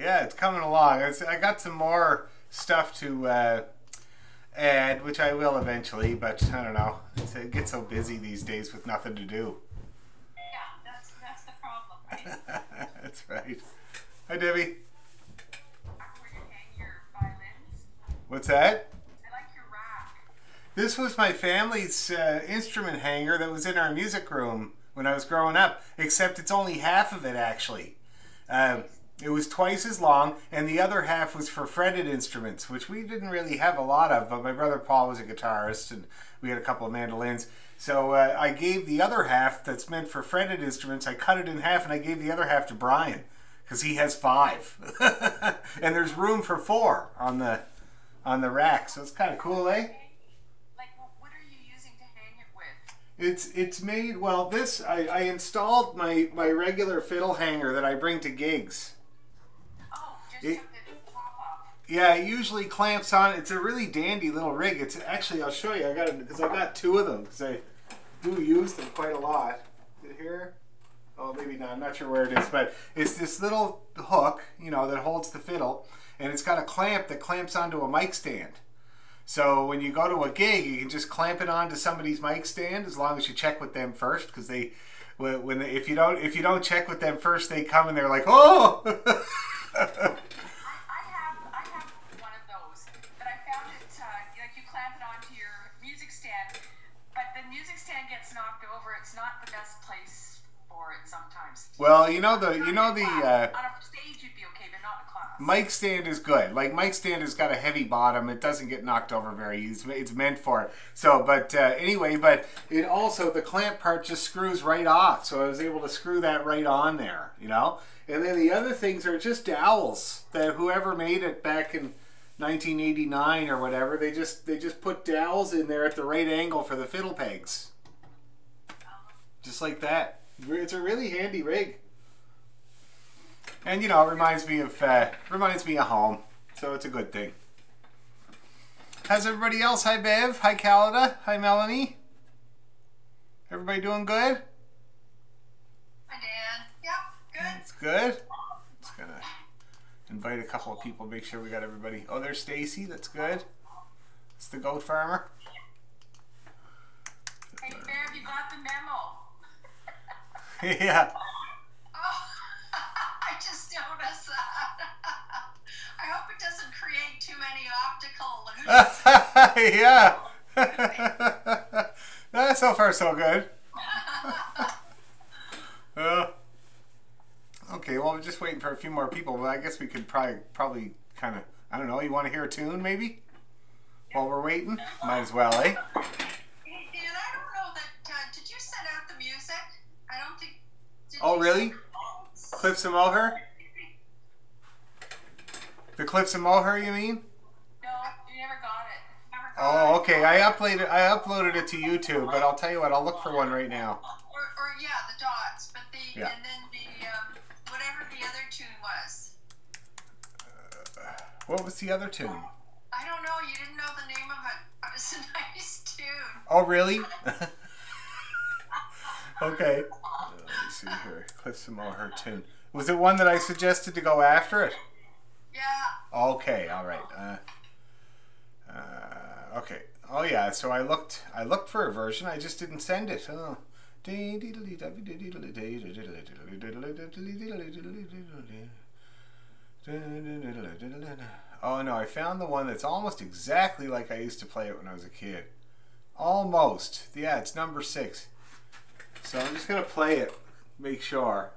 Yeah, it's coming along. I got some more stuff to add, which I will eventually, but I don't know. It gets so busy these days with nothing to do. Yeah, that's the problem, right? That's right. Hi, Debbie. Where you hang your violins. What's that? I like your rack. This was my family's instrument hanger that was in our music room when I was growing up, except it's only half of it, actually. It was twice as long, and the other half was for fretted instruments, which we didn't really have a lot of, but my brother Paul was a guitarist, and we had a couple of mandolins. So I gave the other half that's meant for fretted instruments, I cut it in half, and I gave the other half to Brian, because he has 5. And there's room for 4 on the rack, so it's kind of cool, eh? Like, what are you using to hang it with? It's made, well, this, I installed my regular fiddle hanger that I bring to gigs. Oh, just have the top off. Yeah, it usually clamps on. It's a really dandy little rig. It's actually, I'll show you. I got it because I got 2 of them because I do use them quite a lot. Is it here? Oh, maybe not. I'm not sure where it is, but it's this little hook, that holds the fiddle, and it's got a clamp that clamps onto a mic stand. So when you go to a gig, you can just clamp it onto somebody's mic stand as long as you check with them first, because if you don't check with them first, they come and they're like, oh. I have one of those, but I found it like you clamp it onto your music stand, but the music stand gets knocked over. It's not the best place for it sometimes. Well, on a stage you'd be okay, but not in a class. Mic stand is good. Like, mic stand has got a heavy bottom. It doesn't get knocked over very easily. It's meant for it. So, but anyway, but it also, the clamp part just screws right off. So I was able to screw that right on there, And then the other things are just dowels that whoever made it back in 1989 or whatever, they just put dowels in there at the right angle for the fiddle pegs. Just like that. It's a really handy rig. And it reminds me of home, so it's a good thing. How's everybody else? Hi Bev, hi Calida, hi Melanie. Everybody doing good? Hi Dan. Yep, good. That's good. Just gonna invite a couple of people, make sure we got everybody. Oh, there's Stacy. That's good. It's the goat farmer. Hey Bev, you got the memo. Yeah. Oh, I just noticed that. I hope it doesn't create too many optical illusions. Yeah. So far, so good. Okay, well, we're just waiting for a few more people, but I guess we could probably kind of, I don't know, you want to hear a tune, maybe? While we're waiting? Might as well, eh? And I don't know that, did you send out the music? I don't think... Oh, really? Cliffs of Moher? The Cliffs of Moher, you mean? No, you never got it. Oh, okay. I uploaded it to YouTube, but I'll tell you what, I'll look for one right now. Or yeah, the dots, but Yeah. and then the whatever the other tune was. What was the other tune? I don't know. You didn't know the name of it. It was a nice tune. Oh, really? Okay. Let me see here. Cliffs of Moher tune. Was it one that I suggested to go after it? Yeah. Okay, all right. Okay. Oh yeah. So I looked for a version. I just didn't send it. Oh. Oh no, I found the one that's almost exactly like I used to play it when I was a kid. Almost. Yeah, it's number 6. So I'm just gonna play it, make sure.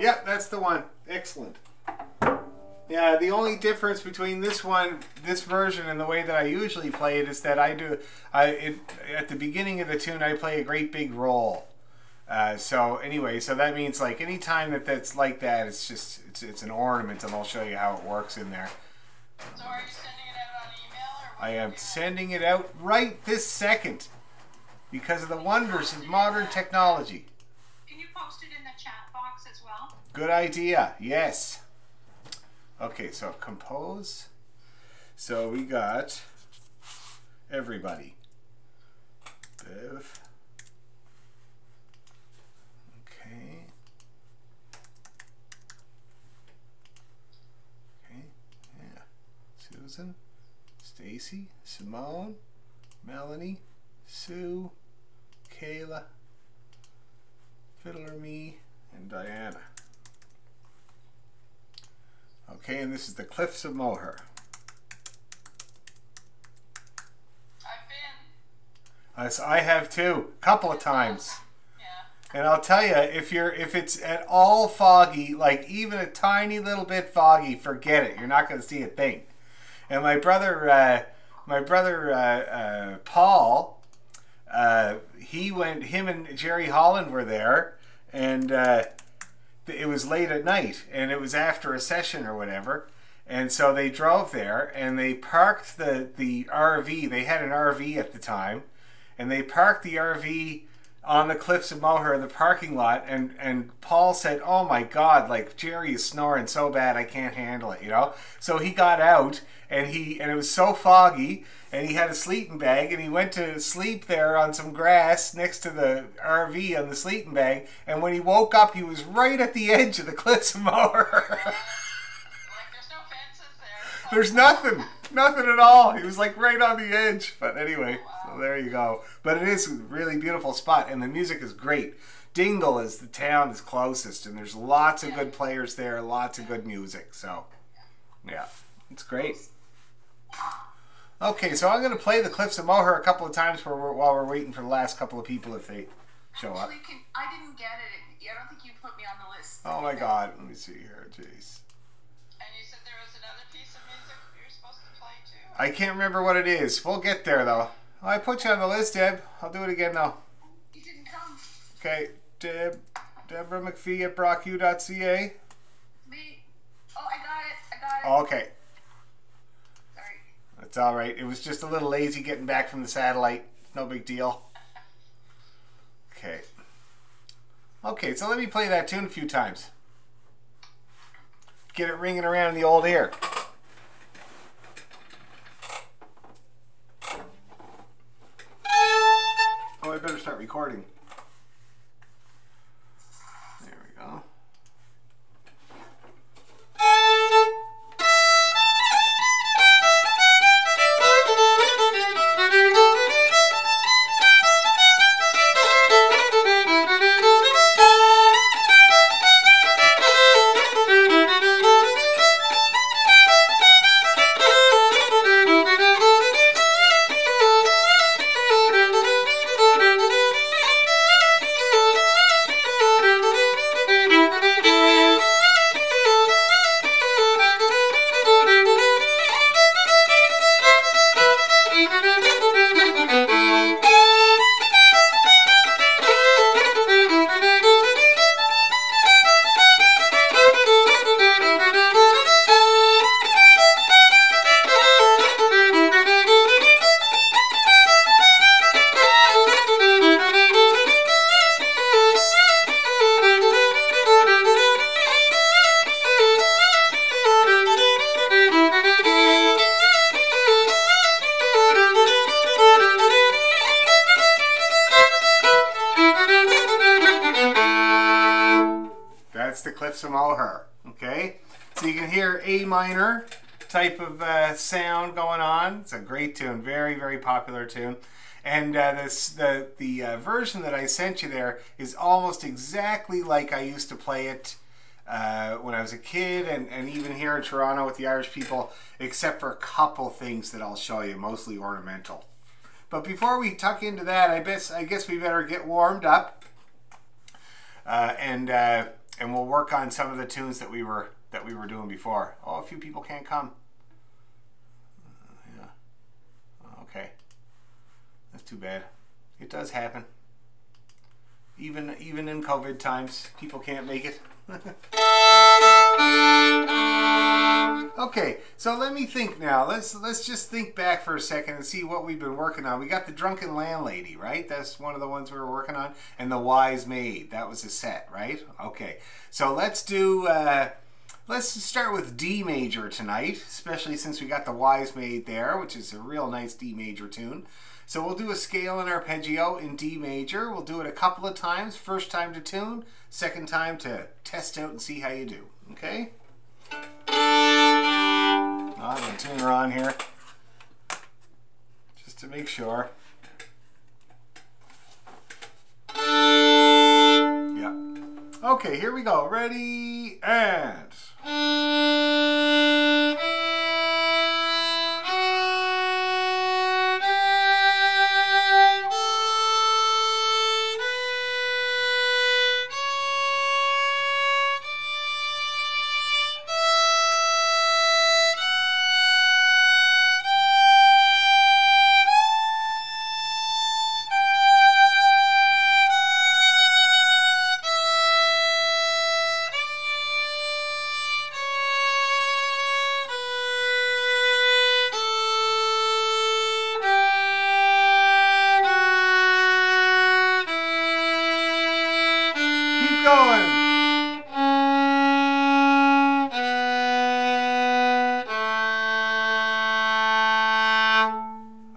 Yep, that's the one. Excellent. Yeah, the only difference between this version, and the way that I usually play it is that at the beginning of the tune I play a great big roll. So anyway, so that means like any time that's like that, it's an ornament, and I'll show you how it works in there. So are you sending it out on email? I am sending it out right this second because of the wonders of modern technology. Can you post it in the chat box as well? Good idea. Yes. Okay, so compose. So we got everybody. Bev. Okay. Okay. Yeah. Susan, Stacy, Simone, Melanie, Sue, Kayla, Fiddler Me, and Diana. Okay, and this is the Cliffs of Moher. I have too, a couple of times. Yeah. And I'll tell you, if it's at all foggy, like even a tiny little bit foggy, forget it. You're not going to see a thing. And my brother Paul, him and Jerry Holland were there, and it was late at night, and it was after a session or whatever. And so they drove there, and they parked the RV. They had an RV at the time. And they parked the RV on the Cliffs of Moher in the parking lot, and Paul said, "Oh my God, like Jerry is snoring so bad I can't handle it," you know. So he got out, and it was so foggy, and he had a sleeping bag, and he went to sleep there on some grass next to the RV on the sleeping bag, and when he woke up, he was right at the edge of the Cliffs of Moher. Like there's no fences there. There's nothing at all. He was like right on the edge. But anyway, so there you go. But it is a really beautiful spot, and the music is great. Dingle is the town is closest, and there's lots of good players there, lots of good music. So, yeah, it's great. Okay, so I'm going to play the Cliffs of Moher a couple of times while we're waiting for the last couple of people if they show up. Actually, I didn't get it. I don't think you put me on the list. Oh my God, let me see here. Jeez. And you said there was another piece of music you're supposed to play too? I can't remember what it is. We'll get there though. Oh, I put you on the list, Deb. I'll do it again now. You didn't come. Okay, Deborah McPhee at brocku.ca. Me. Oh, I got it. Okay. Sorry. That's all right. It was just a little lazy getting back from the satellite. No big deal. Okay. Okay, so let me play that tune a few times. Get it ringing around in the old ear. Oh, I better start recording. There we go. That's the Cliffs of Moher. Okay, so you can hear A minor type of sound going on. It's a great tune, very, very popular tune. And the version that I sent you there is almost exactly like I used to play it when I was a kid, and even here in Toronto with the Irish people, except for a couple things that I'll show you, mostly ornamental. But before we tuck into that, I guess we better get warmed up, and we'll work on some of the tunes that we were doing before. Oh, a few people can't come. Yeah. Okay. That's too bad. It does happen. Even in COVID times, people can't make it. Okay, so let me think now. Let's just think back for a second and see what we've been working on. We got the Drunken Landlady, right? That's one of the ones we were working on. And the Wise Maid. That was a set, right? Okay, so let's do... let's start with D major tonight, especially since we got the Wise Maid there, which is a real nice D major tune. So we'll do a scale and arpeggio in D major. We'll do it a couple of times. First time to tune, second time to test out and see how you do. Okay? I'm going to tune her on here just to make sure. Yeah. Okay, here we go. Ready and...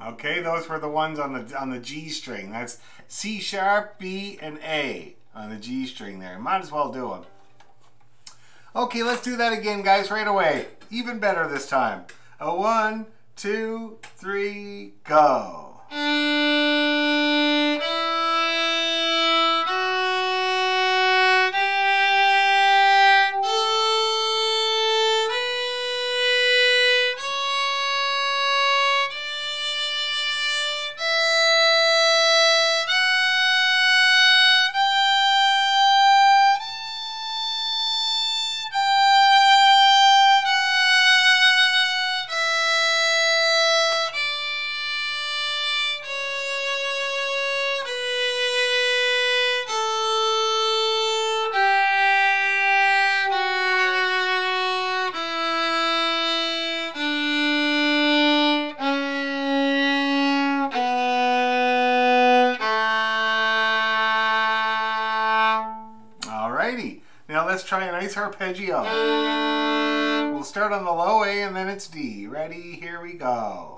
Okay, those were the ones on the G string. That's C sharp, B, and A on the G string there. Might as well do them. Okay, let's do that again, guys, right away. Even better this time. A 1, 2, 3, go. Now let's try a nice arpeggio. We'll start on the low A and then it's D. Ready? Here we go.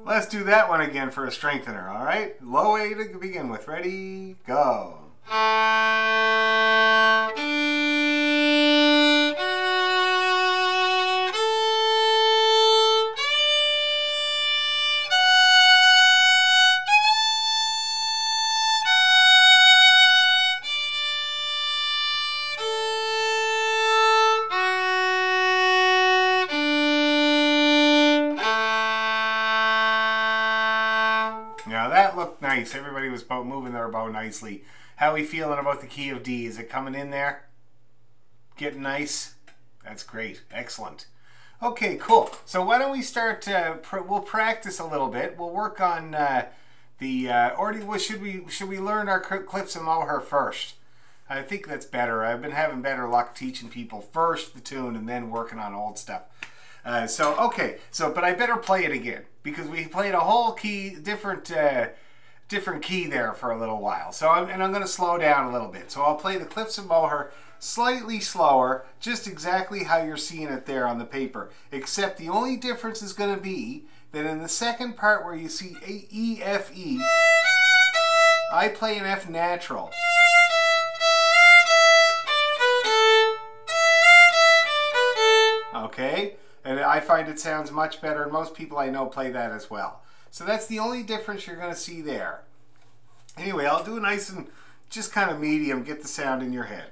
Let's do that one again for a strengthener, all right? Low A to begin with. Ready? Go. Now that looked nice. Everybody was moving their bow nicely. How are we feeling about the key of D? Is it coming in there? Getting nice? That's great. Excellent. Okay, cool. So why don't we start, we'll practice a little bit. We'll work on should we learn our Cliffs of Moher first? I think that's better. I've been having better luck teaching people first the tune and then working on old stuff. But I better play it again because we played a whole key, different key there for a little while. So I'm going to slow down a little bit. So I'll play the Cliffs of Moher slightly slower, just exactly how you're seeing it there on the paper. Except the only difference is going to be that in the second part where you see E, F, E, I play an F natural. Okay? And I find it sounds much better, and most people I know play that as well. So that's the only difference you're going to see there. Anyway, I'll do a nice and just kind of medium, get the sound in your head.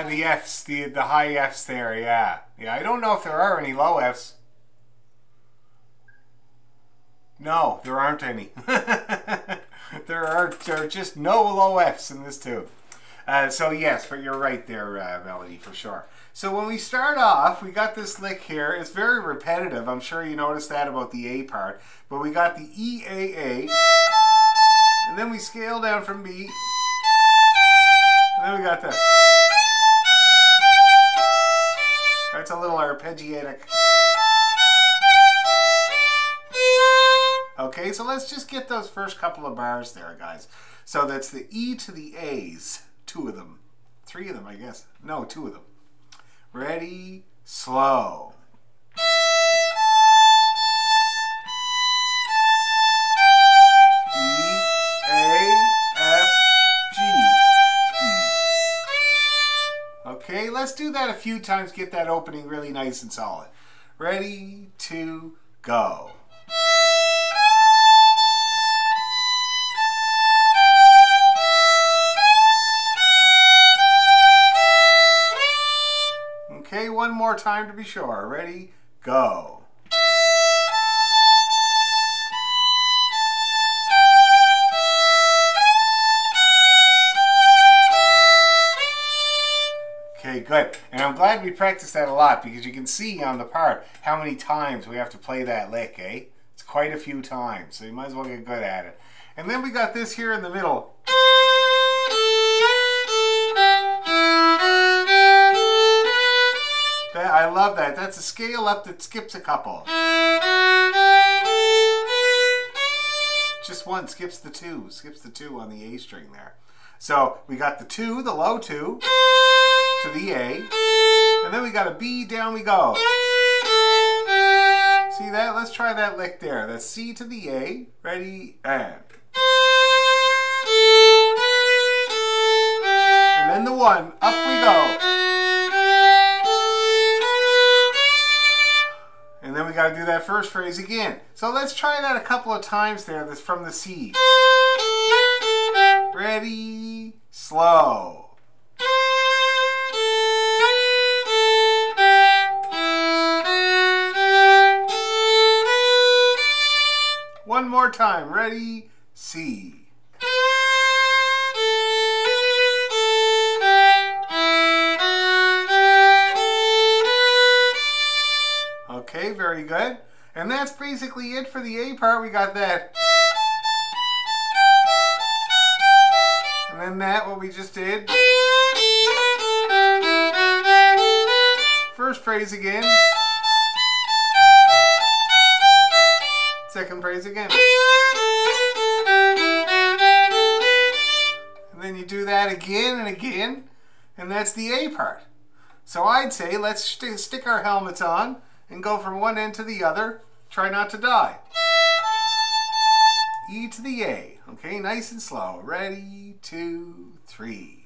the Fs, the high Fs there, yeah. Yeah, I don't know if there are any low Fs. No, there aren't any. There are just no low Fs in this tune. So yes, but you're right there, Melody, for sure. So when we start off, we got this lick here. It's very repetitive. I'm sure you noticed that about the A part. But we got the E, A. And then we scale down from B. And then we got the... That's a little arpeggiatic. Okay, so let's just get those first couple of bars there, guys. So that's the E to the A's. 2 of them. 3 of them, I guess. No, 2 of them. Ready, slow. E, A, F, G, E. Okay, let's do that a few times, get that opening really nice and solid. Ready, 2, go. Okay, one more time to be sure. Ready, go. Okay, good. And I'm glad we practiced that a lot because you can see on the part how many times we have to play that lick, eh? It's quite a few times, so you might as well get good at it. And then we got this here in the middle. I love that. That's a scale up that skips a couple. Just one, skips the 2. Skips the 2 on the A string there. So we got the 2, the low 2, to the A. And then we got a B, down we go. See that? Let's try that lick there. That's C to the A. Ready, and. And then the 1, up we go. And then we got to do that first phrase again. So let's try that a couple of times there. That's from the C. Ready, slow. One more time. Ready, C. Okay, very good. And that's basically it for the A part. We got that. And then that, what we just did. First phrase again. Second phrase again. And then you do that again and again. And that's the A part. So I'd say let's stick our helmets on and go from one end to the other. Try not to die. E to the A. Okay, nice and slow. Ready, 2, 3.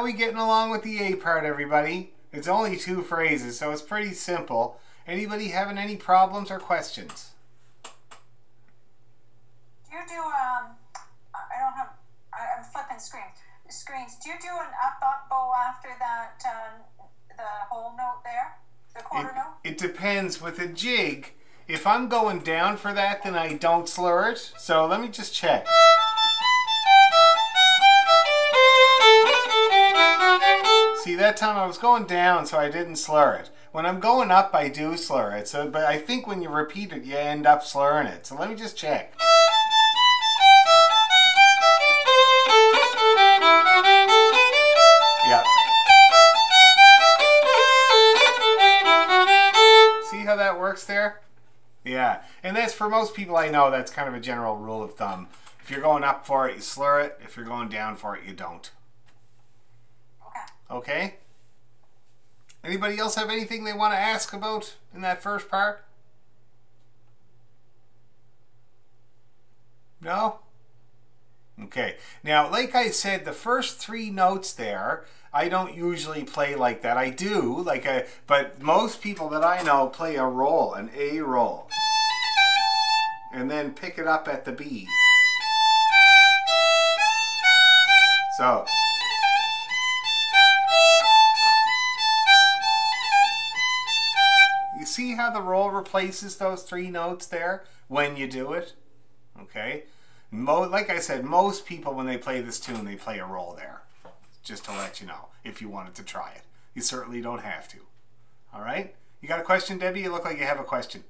we getting along with the A part, everybody? It's only 2 phrases, so it's pretty simple. Anybody having any problems or questions? Do you do, I don't have, I'm flipping screens. Do you do an up bow after that, the whole note there? The quarter note? It depends. With a jig, if I'm going down for that, then I don't slur it. So let me just check. See, that time I was going down, so I didn't slur it. When I'm going up, I do slur it. So, but I think when you repeat it, you end up slurring it. So let me just check. Yeah. See how that works there? Yeah. And that's, for most people I know, that's kind of a general rule of thumb. If you're going up for it, you slur it. If you're going down for it, you don't. Okay? Anybody else have anything they want to ask about in that first part? No? Okay. Now, like I said, the first 3 notes there, I don't usually play like that. I do, but most people that I know play a roll, an A roll, and then pick it up at the B. So... see how the roll replaces those 3 notes there when you do it? Okay. Like I said, most people when they play this tune, they play a roll there. Just to let you know, if you wanted to try it. You certainly don't have to. All right? You got a question, Debbie? You look like you have a question.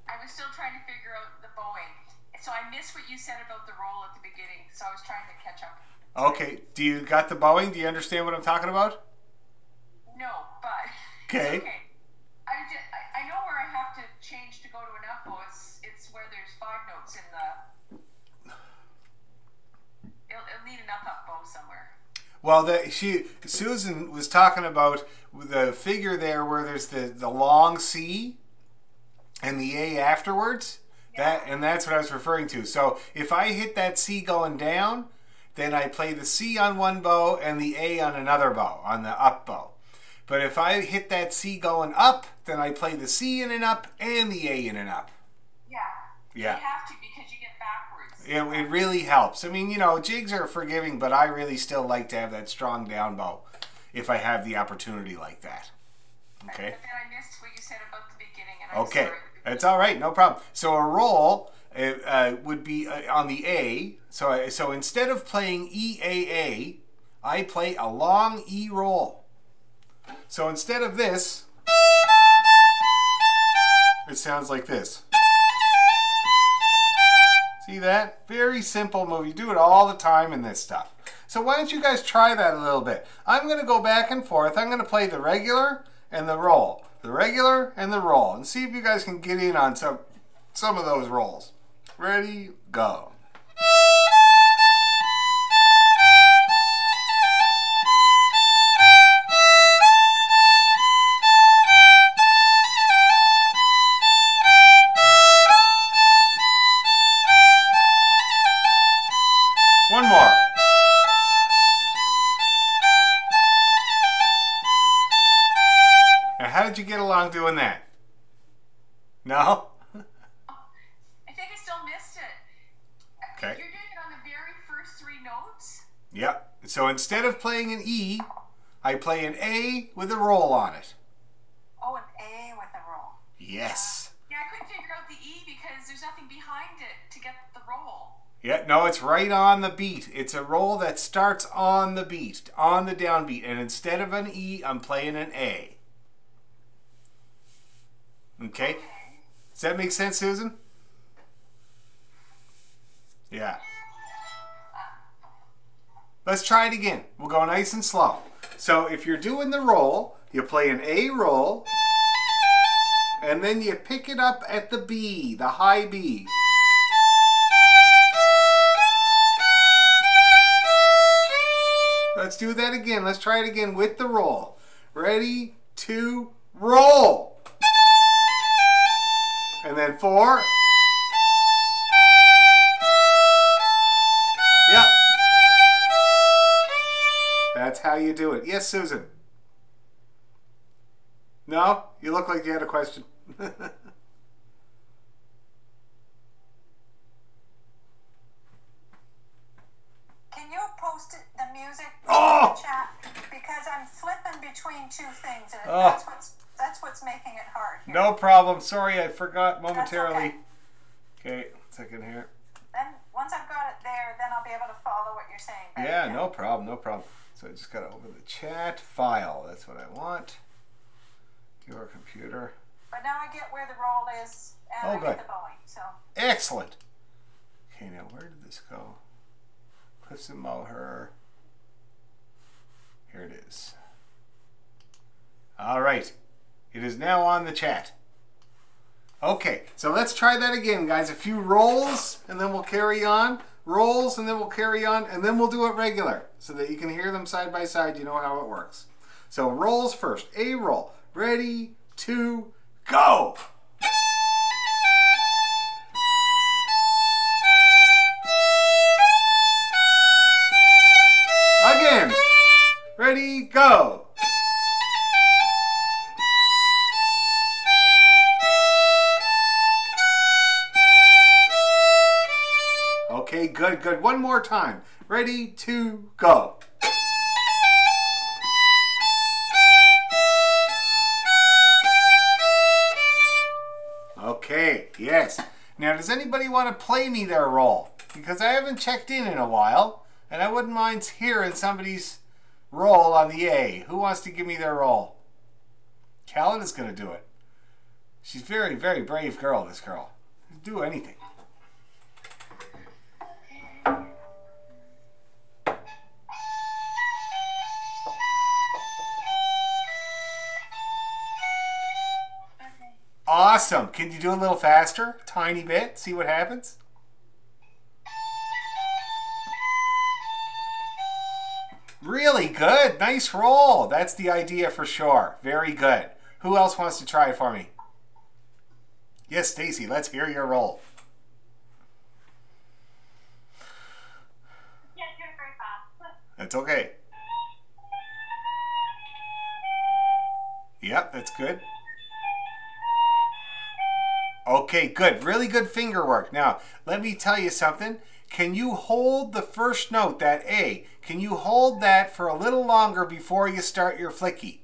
I was still trying to figure out the bowing. So I missed what you said about the roll at the beginning, so I was trying to catch up. Okay. Do you got the bowing? Do you understand what I'm talking about? No, but okay. Okay. I know where I have to change to go to an up bow. It's where there's 5 notes in the. It'll need an up bow somewhere. Well, Susan was talking about the figure there where there's the long C and the A afterwards. Yeah. That's what I was referring to. So if I hit that C going down, then I play the C on one bow and the A on another bow, on the up bow. But if I hit that C going up, then I play the C in an up and the A in an up. Yeah. You have to because you get backwards. It really helps. I mean, you know, jigs are forgiving, but I really still like to have that strong down bow if I have the opportunity like that. Okay. But then I missed what you said about the beginning. And okay. That's all right. No problem. So a roll would be on the A. So instead of playing E-A-A, I play a long E roll. So instead of this, it sounds like this. See that? Very simple move. You do it all the time in this stuff. So why don't you guys try that a little bit? I'm going to go back and forth. I'm going to play the regular and the roll. The regular and the roll. And see if you guys can get in on some of those rolls. Ready? Go. One more. Now, how did you get along doing that? No? I think I still missed it. Okay. You're doing it on the very first 3 notes? Yep. So instead of playing an E, I play an A with a roll on it. Oh, an A with a roll. Yes. Yeah, I couldn't figure out the E because there's nothing behind it to get the roll. Yeah, no, it's right on the beat. It's a roll that starts on the beat, on the downbeat. And instead of an E, I'm playing an A. Okay? Does that make sense, Susan? Yeah. Let's try it again. We'll go nice and slow. So if you're doing the roll, you play an A roll, and then you pick it up at the B, the high B. Let's do that again. Let's try it again with the roll. Ready, 2, roll. And then 4. Yeah. That's how you do it. Yes, Susan. No? You look like you had a question. Can you post the music in Oh! the chat? Because I'm flipping between two things, and Oh. that's what's making it hard here. No problem. Sorry, I forgot momentarily. That's okay. Okay, second here. Then once I've got it there, then I'll be able to follow what you're saying. better. Yeah, no problem, no problem. So I just got to open the chat file. That's what I want. Your computer. But now I get where the roll is, and Oh, I good. get the bowing. So Excellent. Okay, now where did this go? Cliffs of Moher. Here it is. All right. It is now on the chat. Okay, so let's try that again, guys. A few rolls, and then we'll carry on. Rolls, and then we'll carry on, and then we'll do it regular so that you can hear them side by side. You know how it works. So rolls first. A roll. Ready, 2, go! Again. Ready, go! Okay, good, good. One more time. Ready, 2, go. Okay, yes. Now, does anybody want to play me their roll? Because I haven't checked in a while, and I wouldn't mind hearing somebody's roll on the A. Who wants to give me their roll? Callan's going to do it. She's a very, very brave girl, this girl. She'll do anything. Awesome. Can you do a little faster? Tiny bit. See what happens? Really good. Nice roll. That's the idea for sure. Very good. Who else wants to try it for me? Yes, Stacy, let's hear your roll. Can't do it very fast. That's okay. Yep, that's good. Okay, good. Really good finger work. Now, let me tell you something. Can you hold the first note, that A? Can you hold that for a little longer before you start your flicky?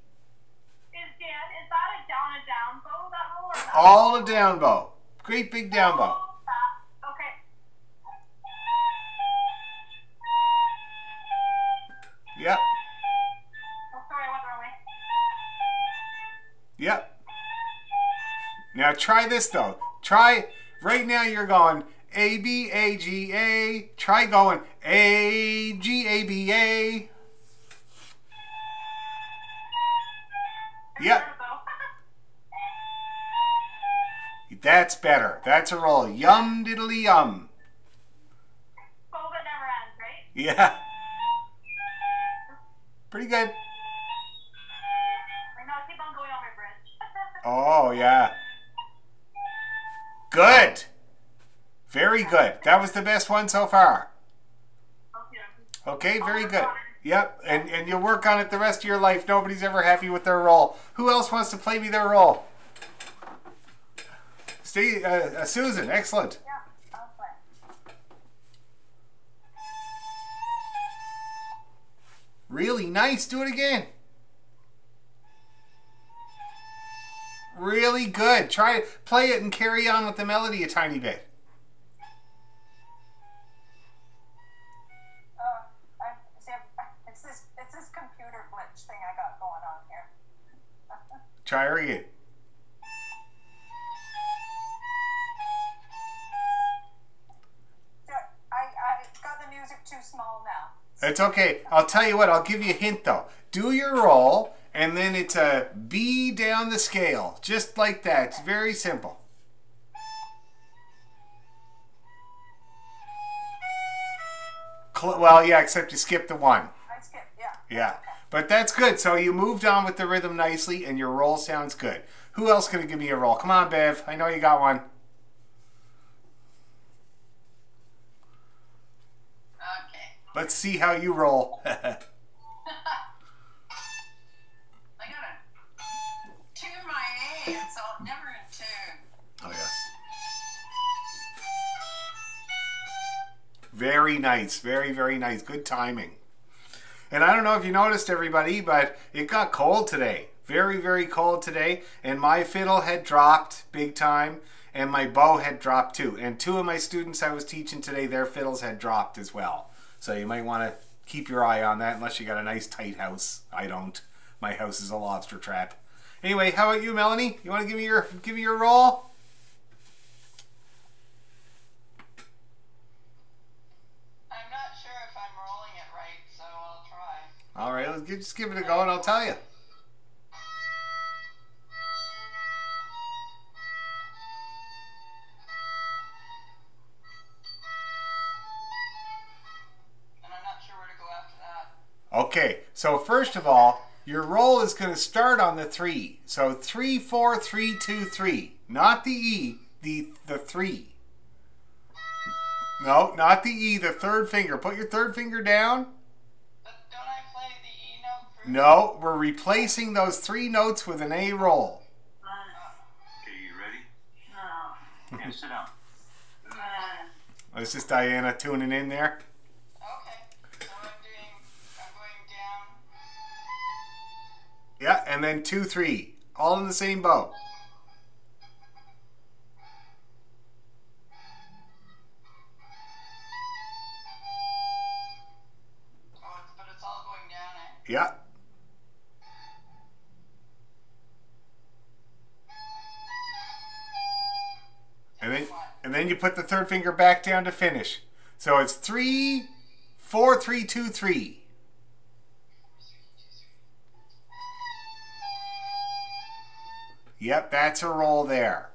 Is that a down bow, that roll? Or that All a down bow. Great big down bow. Okay. Yep. Oh, sorry, I went the wrong way. Yep. Now try this though. Try, right now you're going A, B, A, G, A. Try going A, G, A, B, A. Yep. That's better. That's a roll. Yum diddly yum. Bow that never ends, right? Yeah. Pretty good. Or no, keep on going on my bridge. Oh, yeah. Good. Very good. That was the best one so far. Okay, very good. Yep, and you'll work on it the rest of your life. Nobody's ever happy with their roll. Who else wants to play me their roll? Susan, excellent. yeah, I'll play. Really nice. Do it again. Really good. Try it. Play it and carry on with the melody a tiny bit. It's this computer glitch thing I got going on here. Try her again. I got the music too small now. It's okay. I'll tell you what. I'll give you a hint though. Do your roll, and then it's a B down the scale, just like that. It's very simple. Well, yeah, except you skipped the one. I skipped, yeah. Yeah, Okay. but that's good. So you moved on with the rhythm nicely, and your roll sounds good. Who else gonna give me a roll? Come on, Bev. I know you got one. Okay. Let's see how you roll. Very nice. Very, very nice. Good timing. And I don't know if you noticed, everybody, but it got cold today. Very, very cold today. And my fiddle had dropped big time. And my bow had dropped too. And two of my students I was teaching today, their fiddles had dropped as well. So you might want to keep your eye on that unless you got a nice tight house. I don't. My house is a lobster trap. Anyway, how about you, Melanie? You want to give me your roll? I'm not sure if I'm rolling it right, so I'll try. All right, just give it a go and I'll tell you. And I'm not sure where to go after that. Okay, so first of all, your roll is going to start on the 3. So 3, 4, 3, 2, 3. Not the E, the 3. No, not the E, the third finger. Put your third finger down. But don't I play the E note first? No, we're replacing those 3 notes with an A roll. Okay, you ready? Yeah, sit down. This is Diana tuning in there. Okay, so I'm going down. Yeah, and then 2, 3. All in the same bow. But it's all going down, eh? Yeah. And then you put the third finger back down to finish. So it's 3, 4, 3, 2, 3. Yep, that's a roll there.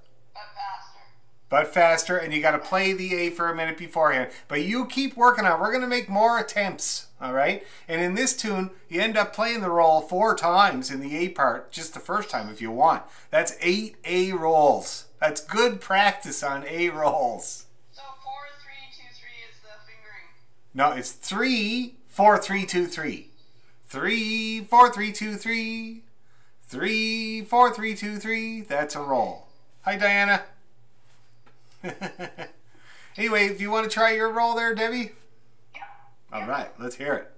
But faster, and you got to play the A for a minute beforehand. But you keep working on it. We're going to make more attempts, all right? And in this tune, you end up playing the roll 4 times in the A part, just the first time if you want. That's 8 A rolls. That's good practice on A rolls. So 4, 3, 2, 3 is the fingering. No, it's 3, 4, 3, 2, 3. 3, 4, 3, 2, 3. 3, 4, 3, 2, 3. That's a roll. Hi, Diana. Anyway, do you want to try your roll there, Debbie? Yeah. All right, let's hear it.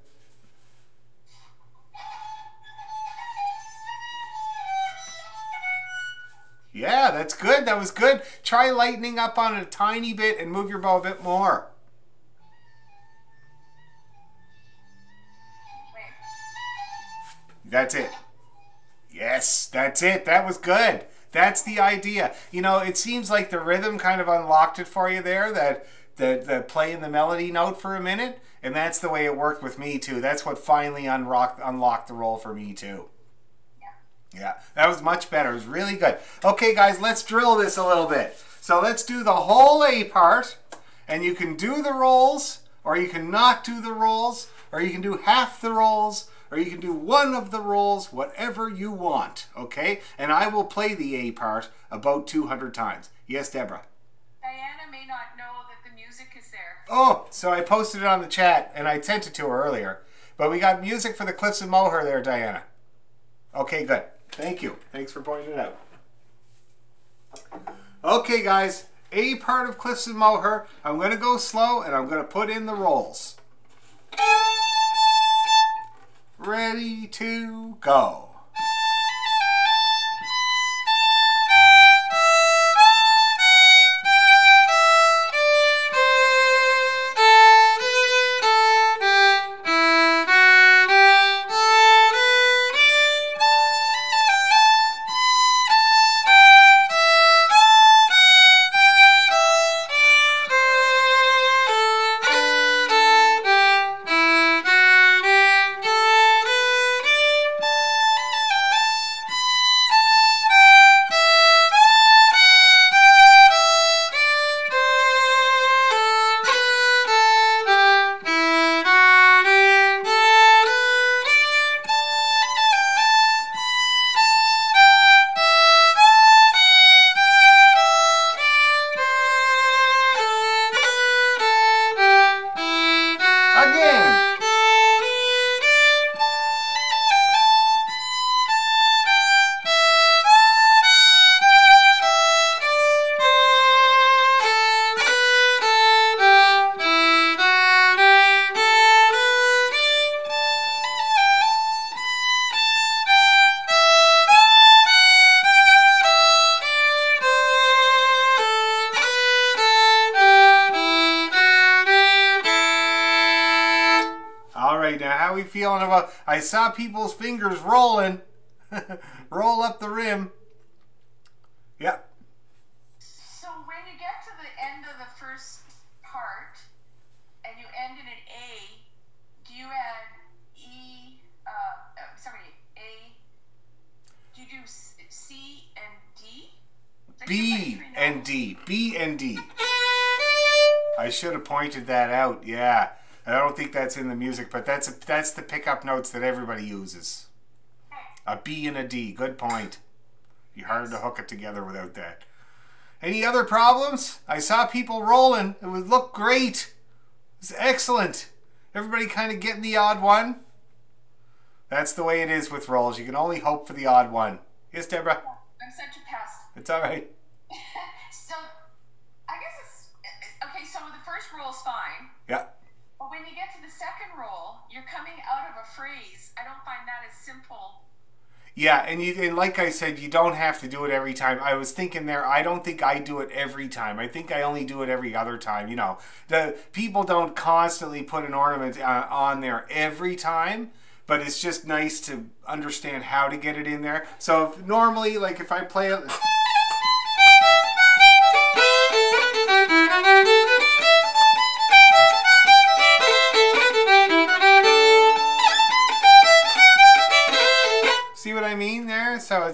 Yeah, that's good. That was good. Try lightening up on it a tiny bit and move your bow a bit more. Wait. That's it. Yes, that's it. That was good. That's the idea. You know, it seems like the rhythm kind of unlocked it for you there, that the playing the melody note for a minute, and that's the way it worked with me too. That's what finally unlocked the roll for me too. Yeah, that was much better. It was really good. Okay, guys, let's drill this a little bit. So let's do the whole A part, and you can do the rolls, or you can not do the rolls, or you can do half the rolls, or you can do one of the rolls, whatever you want, okay? And I will play the A part about 200 times. Yes, Deborah? Diana may not know that the music is there. Oh, so I posted it on the chat, and I sent it to her earlier. But we got music for the Cliffs of Moher there, Diana. Okay, good. Thank you. Thanks for pointing it out. Okay, guys. A part of Cliffs of Moher. I'm going to go slow, and I'm going to put in the rolls. Ready to go. how we feeling about... I saw people's fingers rolling. Roll up the rim. Yep. So when you get to the end of the first part and you end in an A, do you add E, A, do you do C and D? B and D. B and D. I should have pointed that out. Yeah. I don't think that's in the music, but that's the pickup notes that everybody uses. A B and a D. Good point. Be hard to hook it together without that. Any other problems? I saw people rolling. It would look great. It's excellent. Everybody kind of getting the odd one. That's the way it is with rolls. You can only hope for the odd one. Yes, Deborah? I'm such a pest. It's all right. So, I guess it's... Okay, so the first roll's fine. Yeah. But when you get to the second roll, you're coming out of a phrase. I don't find that as simple. Yeah, and like I said, you don't have to do it every time. I was thinking there, I don't think I do it every time. I think I only do it every other time. You know, the people don't constantly put an ornament on there every time, but it's just nice to understand how to get it in there. So if, normally, like if I play it... See what I mean there? So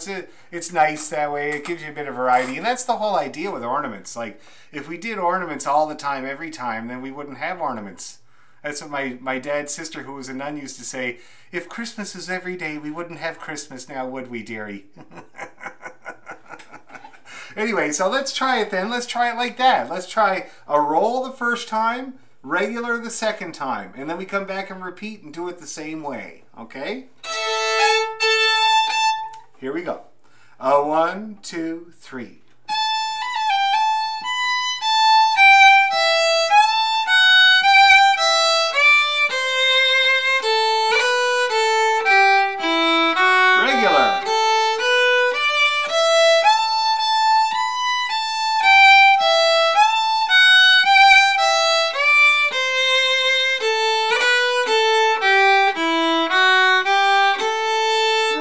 it's nice that way. It gives you a bit of variety. And that's the whole idea with ornaments. Like, if we did ornaments all the time, every time, then we wouldn't have ornaments. That's what my dad's sister, who was a nun, used to say. If Christmas is every day, we wouldn't have Christmas now, would we, dearie? Anyway, so let's try it then. Let's try it like that. Let's try a roll the first time, regular the second time. And then we come back and repeat and do it the same way. Okay? Here we go. 1, 2, 3. Regular.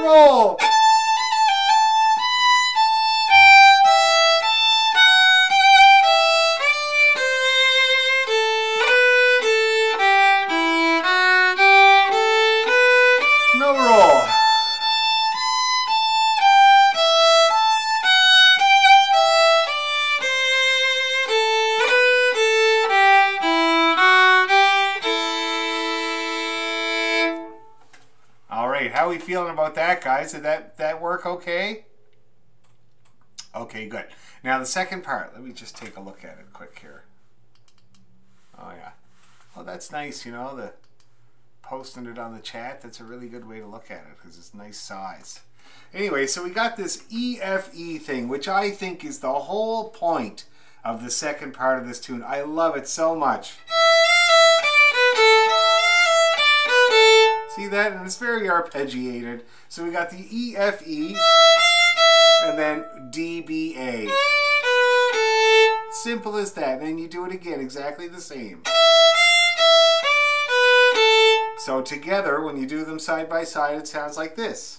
Roll. No roll. All right, how are we feeling about that, guys? Did that work okay? Okay, good. Now the second part, let me just take a look at it quick here. Oh yeah. Oh, that's nice, you know, the posting it on the chat. That's a really good way to look at it because it's nice size. Anyway, so we got this EFE thing, which I think is the whole point of the second part of this tune. I love it so much. See that? And it's very arpeggiated. So we got the EFE and then DBA. Simple as that. And then you do it again, exactly the same. So together, when you do them side by side, it sounds like this.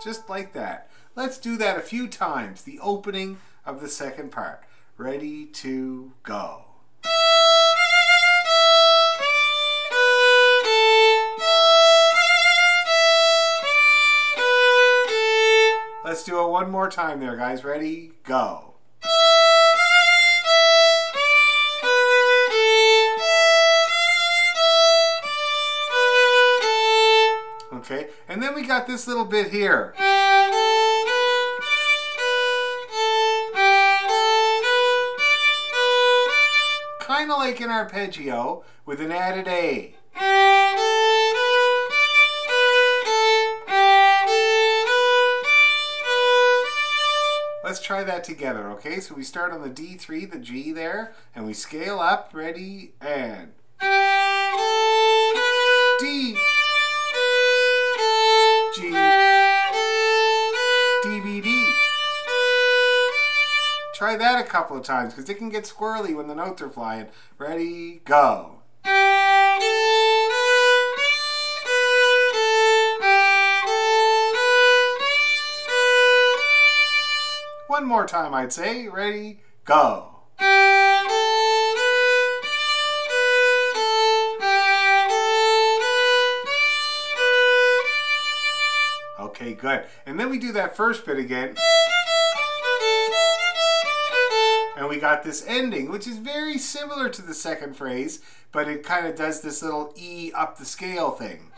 Just like that. Let's do that a few times. The opening of the second part. Ready to go. Let's do it one more time there, guys. Ready, go. Okay, and then we got this little bit here. Kind of like an arpeggio with an added A. Let's try that together, okay? So we start on the D3, the G there, and we scale up, ready, and D, G, D, B, D. try that a couple of times because it can get squirrely when the notes are flying. Ready, go. One more time, I'd say. Ready, go. Okay, good. And then we do that first bit again. And we got this ending, which is very similar to the second phrase, but it kind of does this little E up the scale thing.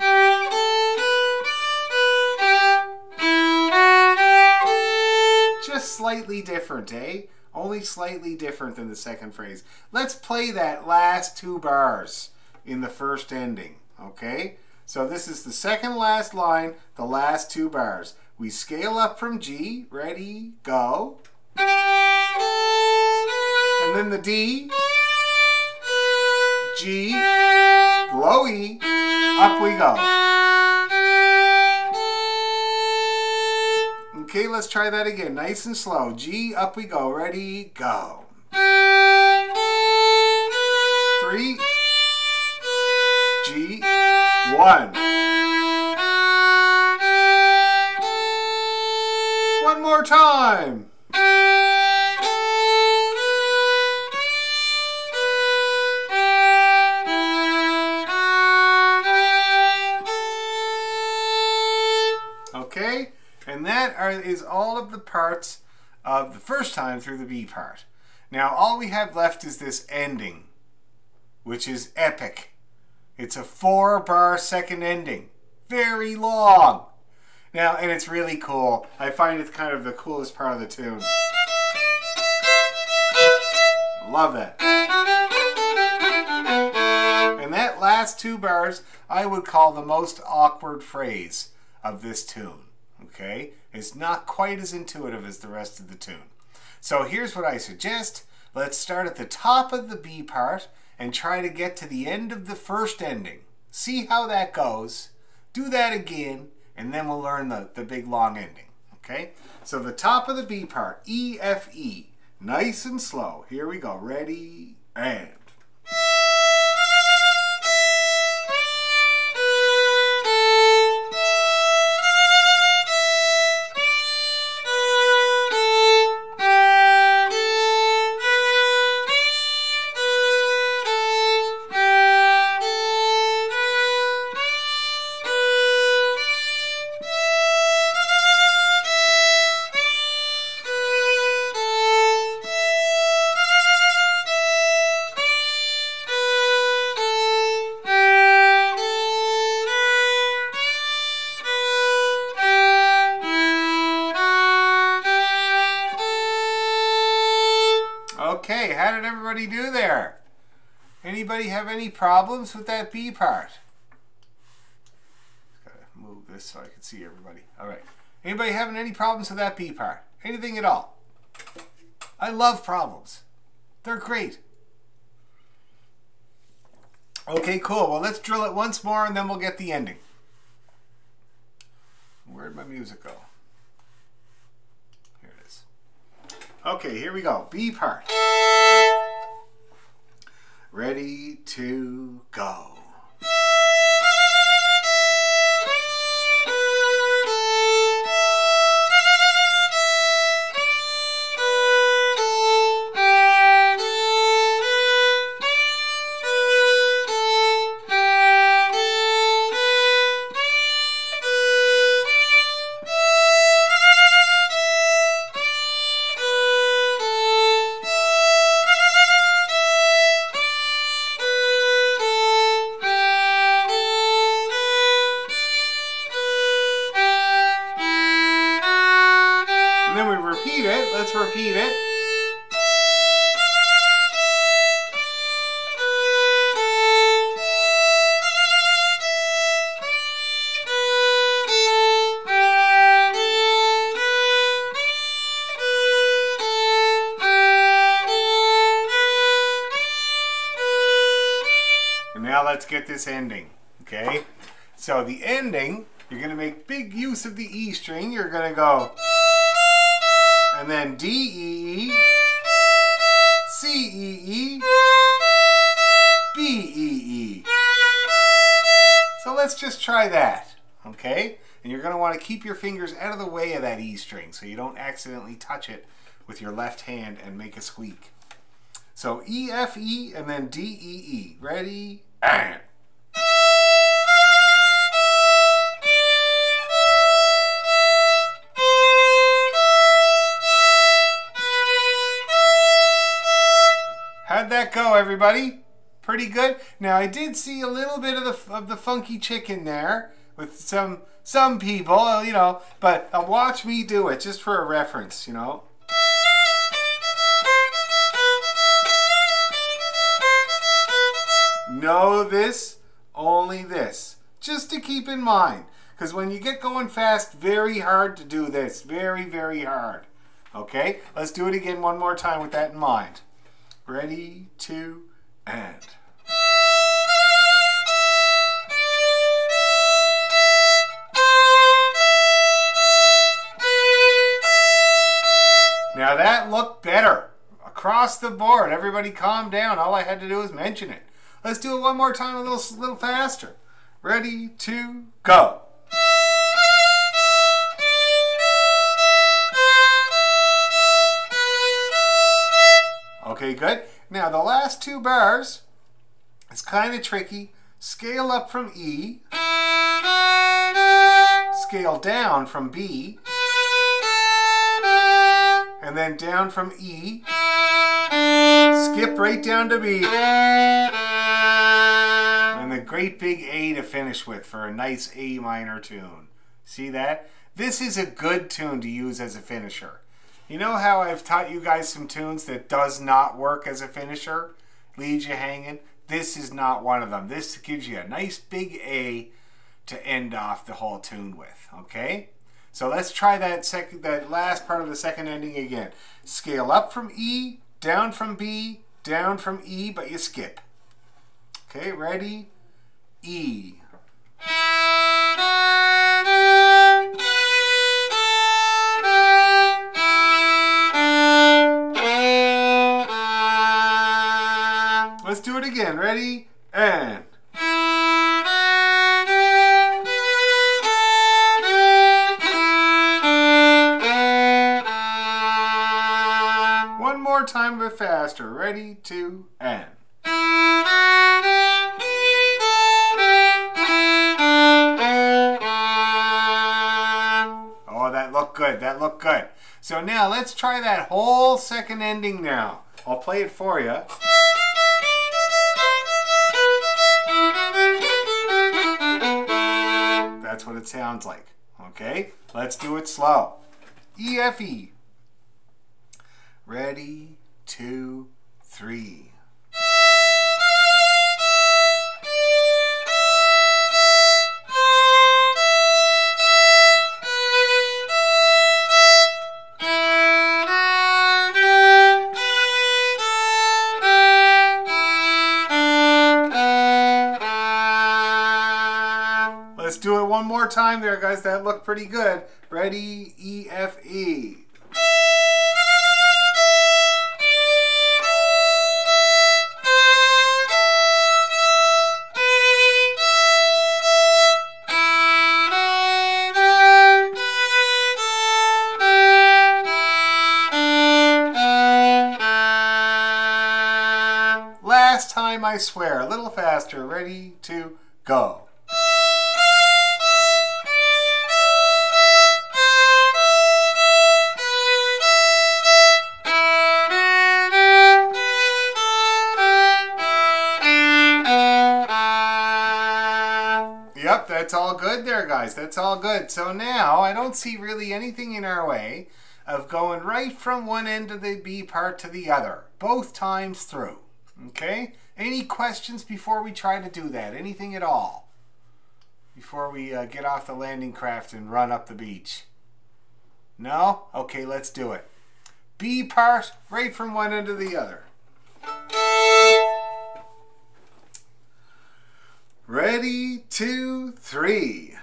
Just slightly different, eh? Only slightly different than the second phrase. Let's play that last 2 bars in the first ending, okay? So this is the second last line, the last 2 bars. We scale up from G, ready, go. And then the D, G, low E, up we go. Okay, let's try that again, nice and slow. G, up we go, ready, go. 3, G, 1. One more time. Okay, and that is all of the parts of the first time through the B part. Now all we have left is this ending, which is epic. It's a 4-bar second ending. Very long. Now, and it's really cool. I find it's kind of the coolest part of the tune. Love that. And that last 2 bars, I would call the most awkward phrase of this tune. Okay? It's not quite as intuitive as the rest of the tune. So here's what I suggest. Let's start at the top of the B part and try to get to the end of the first ending. See how that goes. Do that again, and then we'll learn the big long ending. Okay? So the top of the B part, E, F, E. Nice and slow. Here we go. Ready, and. Okay, how did everybody do there? Anybody have any problems with that B part? Gotta move this so I can see everybody. All right. Anybody having any problems with that B part? Anything at all? I love problems. They're great. Okay, cool. Well, let's drill it once more and then we'll get the ending. Where'd my music go? Here it is. Okay, here we go. B part. Ready to go. And then we repeat it. Let's repeat it. And now let's get this ending, okay? So the ending, you're going to make big use of the E string. You're going to go, and then D, E, C-E-E, B-E-E. So let's just try that, okay? And you're going to want to keep your fingers out of the way of that E string so you don't accidentally touch it with your left hand and make a squeak. So E, F, E, and then D, E, E. Ready? And. How'd that go, everybody? Pretty good? Now, I did see a little bit of the funky chicken there with some people, you know, but watch me do it just for a reference, you know. No this, only this. Just to keep in mind. Because when you get going fast, very hard to do this. Very, very hard. Okay? Let's do it again one more time with that in mind. Ready, 2, and. Now that looked better. Across the board. Everybody calm down. All I had to do was mention it. Let's do it one more time a little faster. Ready, 2, go. Okay, good. Now the last 2 bars, it's kind of tricky. Scale up from E. Scale down from B. And then down from E. Skip right down to B. And the great big A to finish with for a nice A minor tune. See that? This is a good tune to use as a finisher. You know how I've taught you guys some tunes that does not work as a finisher? Leaves you hanging? This is not one of them. This gives you a nice big A to end off the whole tune with. Okay? So let's try that last part of the second ending again. Scale up from E, down from B, down from E, but you skip. Okay, ready? E. Let's do it again. Ready? And. One more time, but faster. Ready, 2, and. Oh, that looked good. That looked good. So now let's try that whole second ending now. I'll play it for you. That's what it sounds like. Okay? Let's do it slow. E, F, E. Ready, 2, 3. Let's do it one more time there, guys. That looked pretty good. Ready, E, F, E. Last time, I swear. A little faster. Ready, 2, go. Yep, that's all good there, guys. That's all good. So now, I don't see really anything in our way of going right from one end of the B part to the other, both times through. Okay? Any questions before we try to do that? Anything at all? Before we get off the landing craft and run up the beach? No? Okay, let's do it. B part, right from one end to the other. Ready, 2, 3.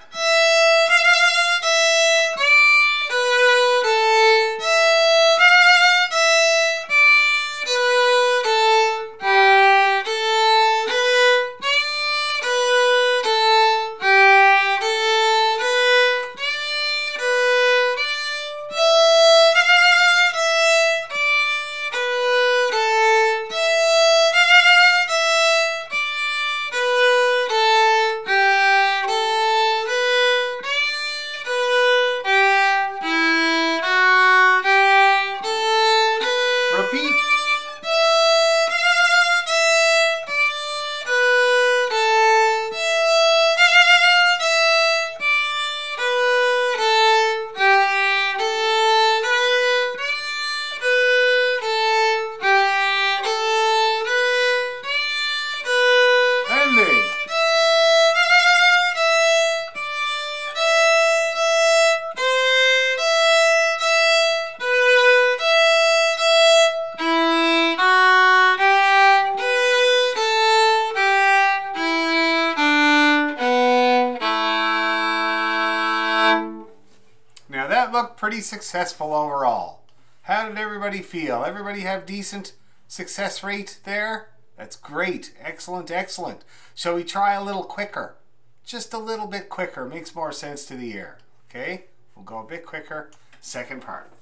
that looked pretty successful overall. How did everybody feel? Everybody have decent success rate there? That's great. Excellent, excellent. Shall we try a little quicker? Just a little bit quicker. Makes more sense to the ear. Okay? We'll go a bit quicker. Second part.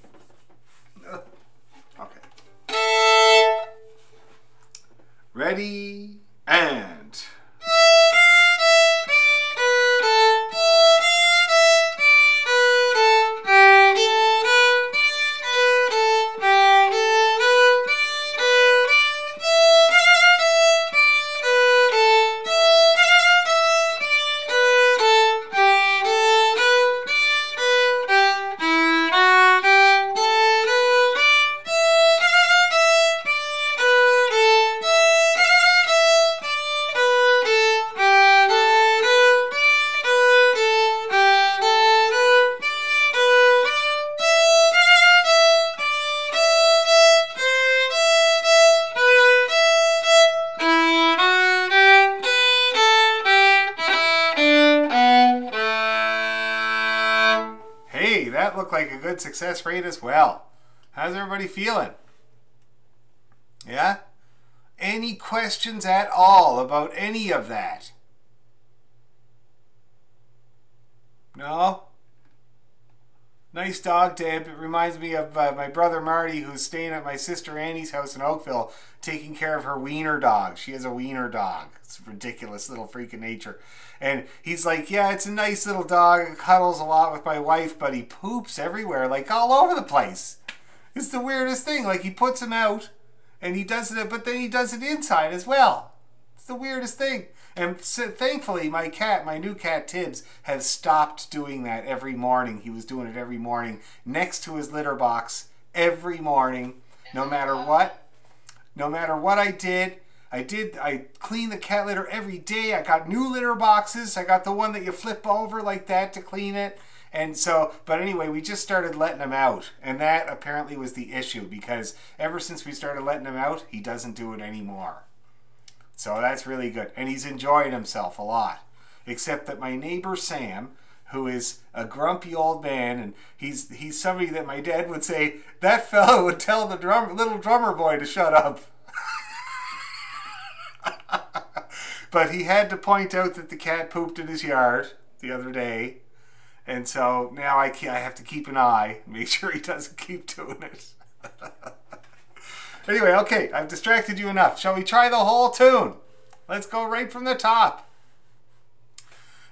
Okay. Ready, and... Hey, that looked like a good success rate as well. How's everybody feeling? Yeah? Any questions at all about any of that? No? Nice dog, Deb. It reminds me of my brother Marty, who's staying at my sister Annie's house in Oakville, taking care of her wiener dog. She has a wiener dog. It's a ridiculous little freak of nature. And he's like, yeah, it's a nice little dog. It cuddles a lot with my wife, but he poops everywhere, like all over the place. It's the weirdest thing. Like, he puts him out, and he does it, but then he does it inside as well. It's the weirdest thing. And so, thankfully, my new cat Tibbs, has stopped doing that every morning. He was doing it every morning next to his litter box every morning, no matter what. No matter what I did, I clean the cat litter every day. I got new litter boxes. I got the one that you flip over like that to clean it. And so, but anyway, we just started letting him out. And that apparently was the issue, because ever since we started letting him out, he doesn't do it anymore. So that's really good. And he's enjoying himself a lot. Except that my neighbor Sam, who is a grumpy old man, and he's somebody that my dad would say, that fellow would tell the little drummer boy to shut up. But he had to point out that the cat pooped in his yard the other day. And so now I have to keep an eye, make sure he doesn't keep doing it. Anyway, okay, I've distracted you enough. Shall we try the whole tune? Let's go right from the top.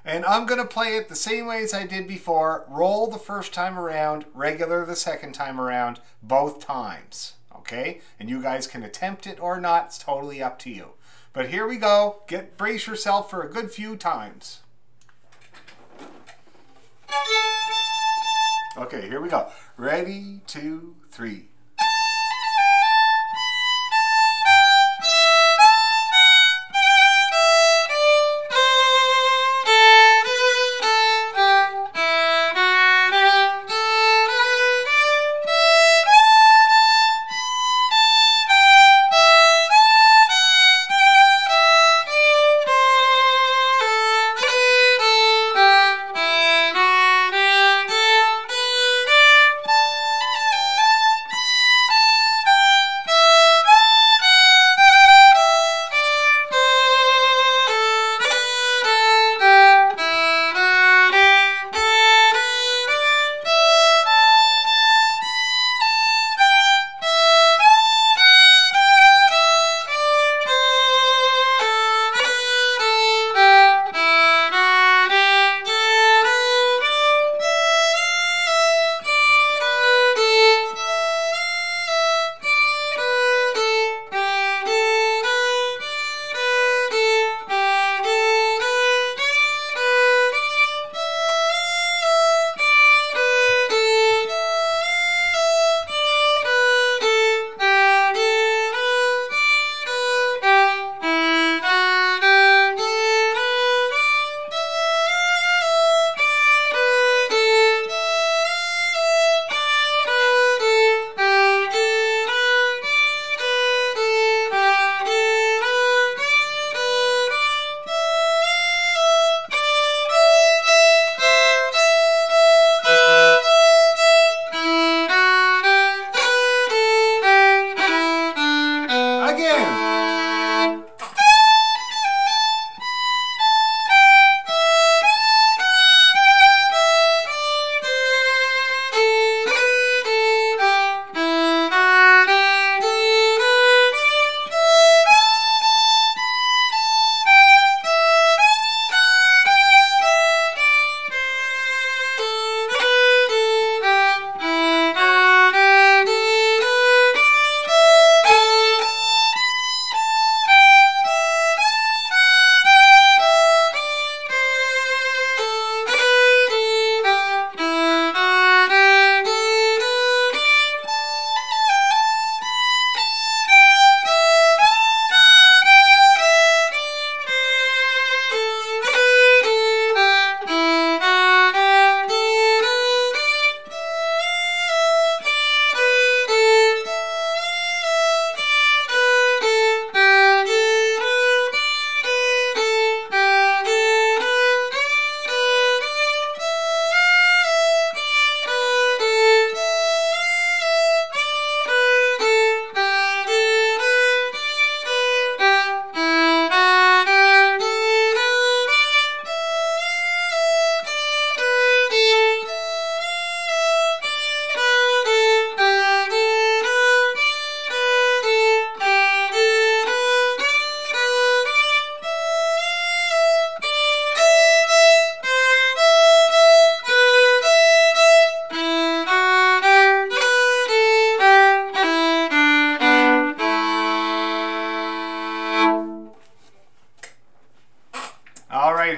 And I'm going to play it the same way as I did before. Roll the first time around, regular the second time around, both times. Okay? And you guys can attempt it or not. It's totally up to you. But here we go. Brace yourself for a good few times. Okay, here we go. Ready, 2, 3.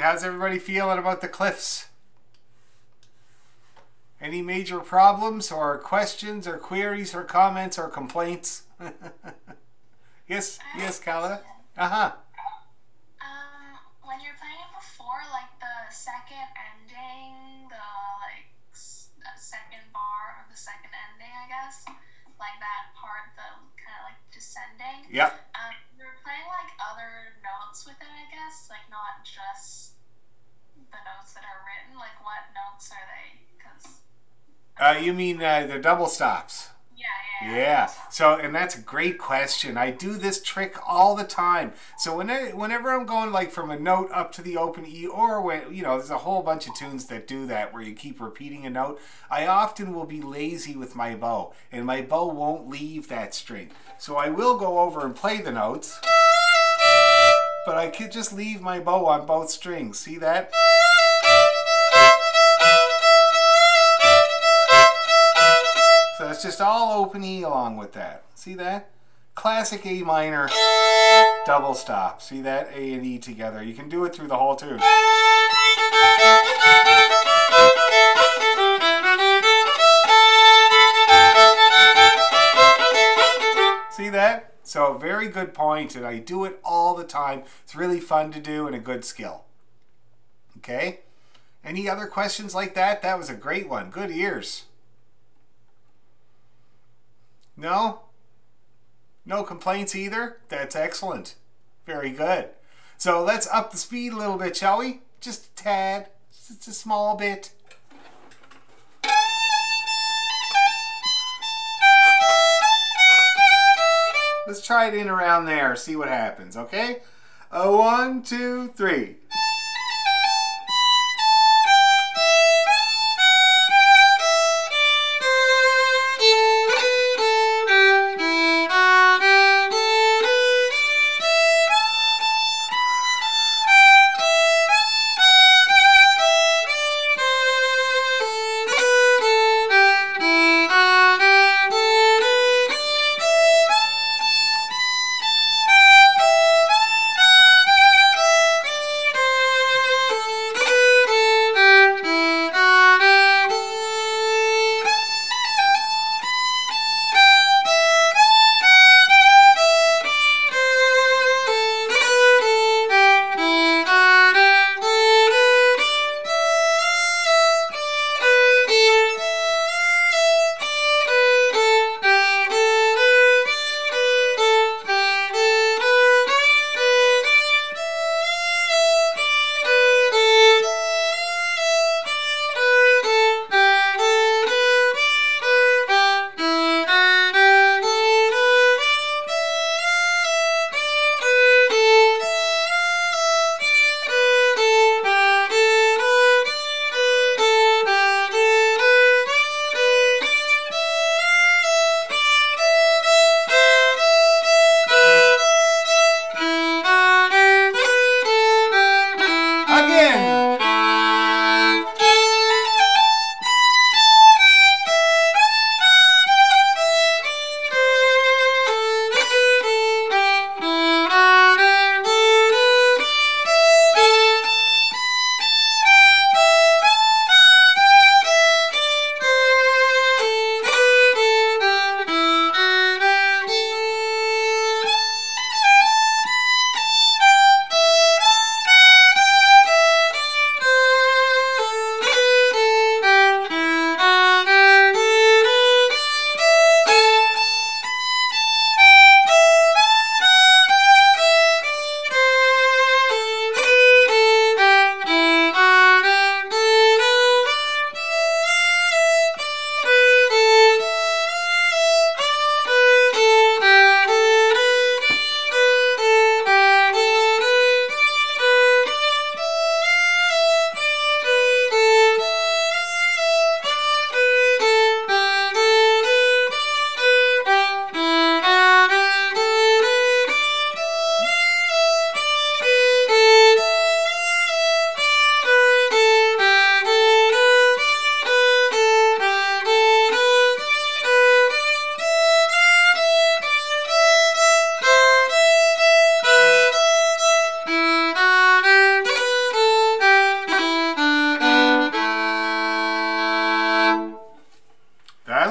how's everybody feeling about the Cliffs? Any major problems or questions or queries or comments or complaints? Yes, Kala? Uh-huh. When you're playing it before, like the second ending, the second bar of the second ending, I guess, like that part, the kind of like descending. Yep. You're playing like other notes with it, I guess, like not just the notes that are written. Like what notes are they? Because You mean the double stops? yeah. Yeah. So, and that's a great question. I do this trick all the time. So whenever I'm going like from a note up to the open E, or when, you know, there's a whole bunch of tunes that do that where you keep repeating a note, I often will be lazy with my bow, and my bow won't leave that string. So I will go over and play the notes, but I could just leave my bow on both strings. See that? So it's just all open E along with that. See that? Classic A minor double stop. See that? A and E together. You can do it through the whole tune. See that? So very good point, and I do it all the time. It's really fun to do and a good skill. Okay? Any other questions like that? That was a great one. Good ears. No? No complaints either? That's excellent. Very good. So let's up the speed a little bit, shall we? Just a tad. Just a small bit. Let's try it in around there, see what happens, okay? 1, 2, 3.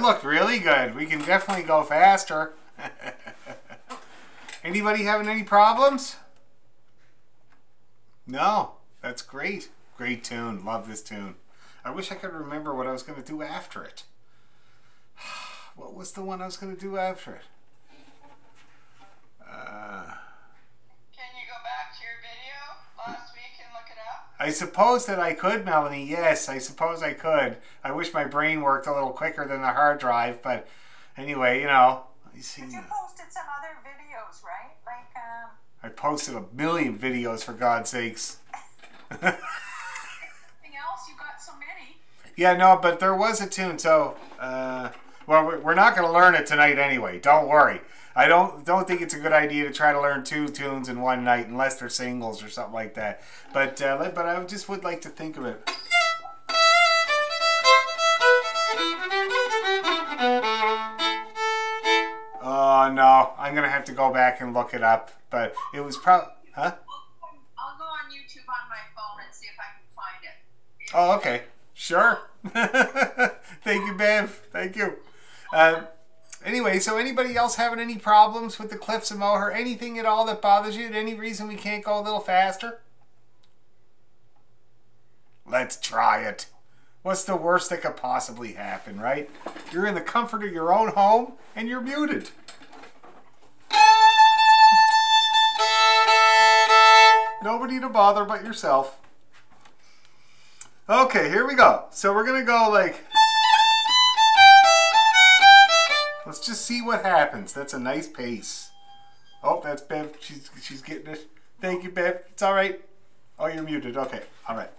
looked really good. We can definitely go faster. Anybody having any problems? No. That's great. Great tune. Love this tune. I wish I could remember what I was going to do after it. What was the one I was going to do after it? Can you go back to your video last week and look it up? I suppose that I could, Melanie. Yes, I suppose I could. I wish my brain worked a little quicker than the hard drive, but anyway, you know. But you posted some other videos, right? Like, I posted a million videos, for God's sakes. Anything else? You got so many. Yeah, no, but there was a tune, so, well, we're not going to learn it tonight anyway. Don't worry. I don't think it's a good idea to try to learn 2 tunes in one night unless they're singles or something like that. But I just would like to think of it. Oh no, I'm gonna have to go back and look it up. But it was probably, huh? I'll go on YouTube on my phone and see if I can find it. Oh, okay, sure. Thank you, Bev. Thank you. Anyway, so anybody else having any problems with the Cliffs of Moher? Anything at all that bothers you? Any reason we can't go a little faster? Let's try it. What's the worst that could possibly happen, right? You're in the comfort of your own home and you're muted. Nobody to bother but yourself. Okay, here we go. So we're going to go like... Let's just see what happens. That's a nice pace. Oh, that's Bev. She's getting it. Thank you, Bev. It's all right. Oh, you're muted. Okay. All right.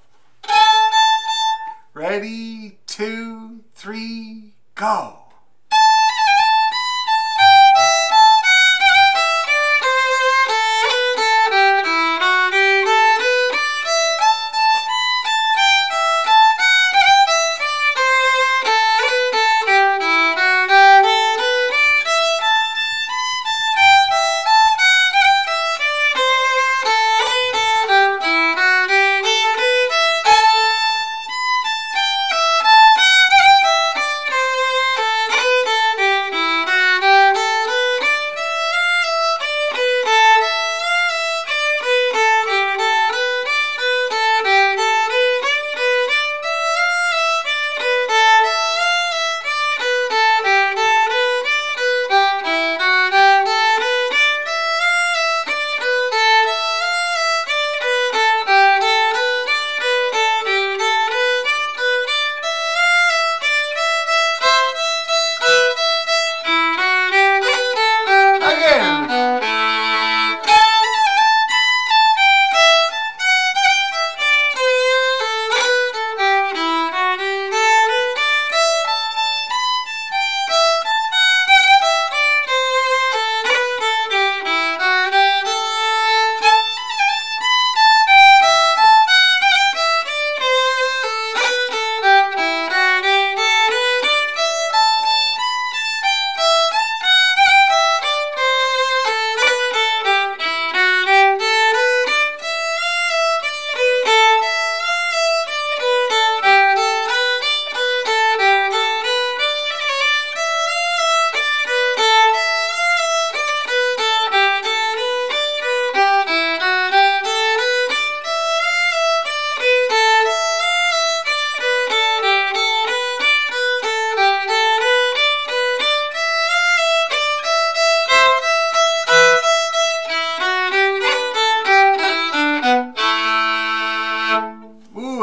Ready, 2, 3, go.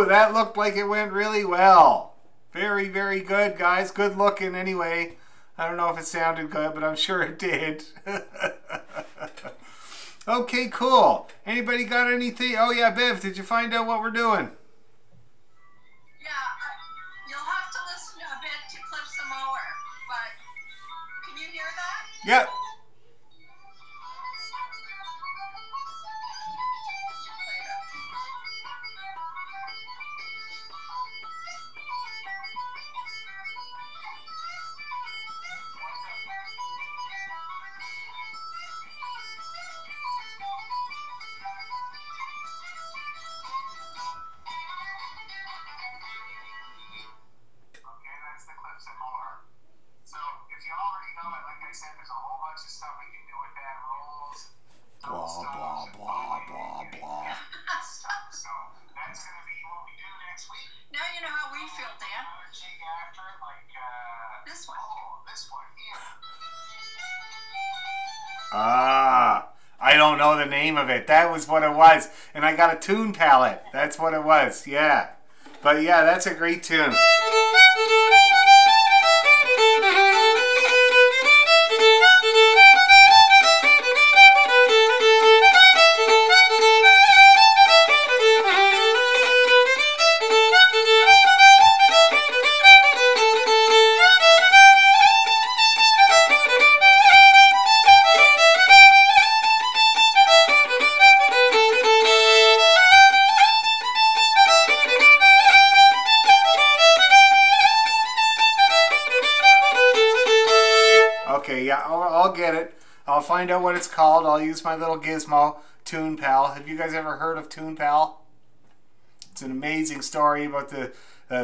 That looked like it went really well. Very, very good, guys. Good looking anyway. I don't know if it sounded good, but I'm sure it did. Okay, cool. Anybody got anything? Oh yeah, Bev, did you find out what we're doing? Yeah, you'll have to listen a bit to Cliffs of Moher, but can you hear that? Yep. This one. Oh, this one here. Ah, I don't know the name of it. That was what it was. And I got a tune palette. That's what it was. Yeah. But yeah, that's a great tune. Okay, yeah, I'll get it. I'll find out what it's called. I'll use my little gizmo, Tune Pal. Have you guys ever heard of Tune Pal? It's an amazing story about the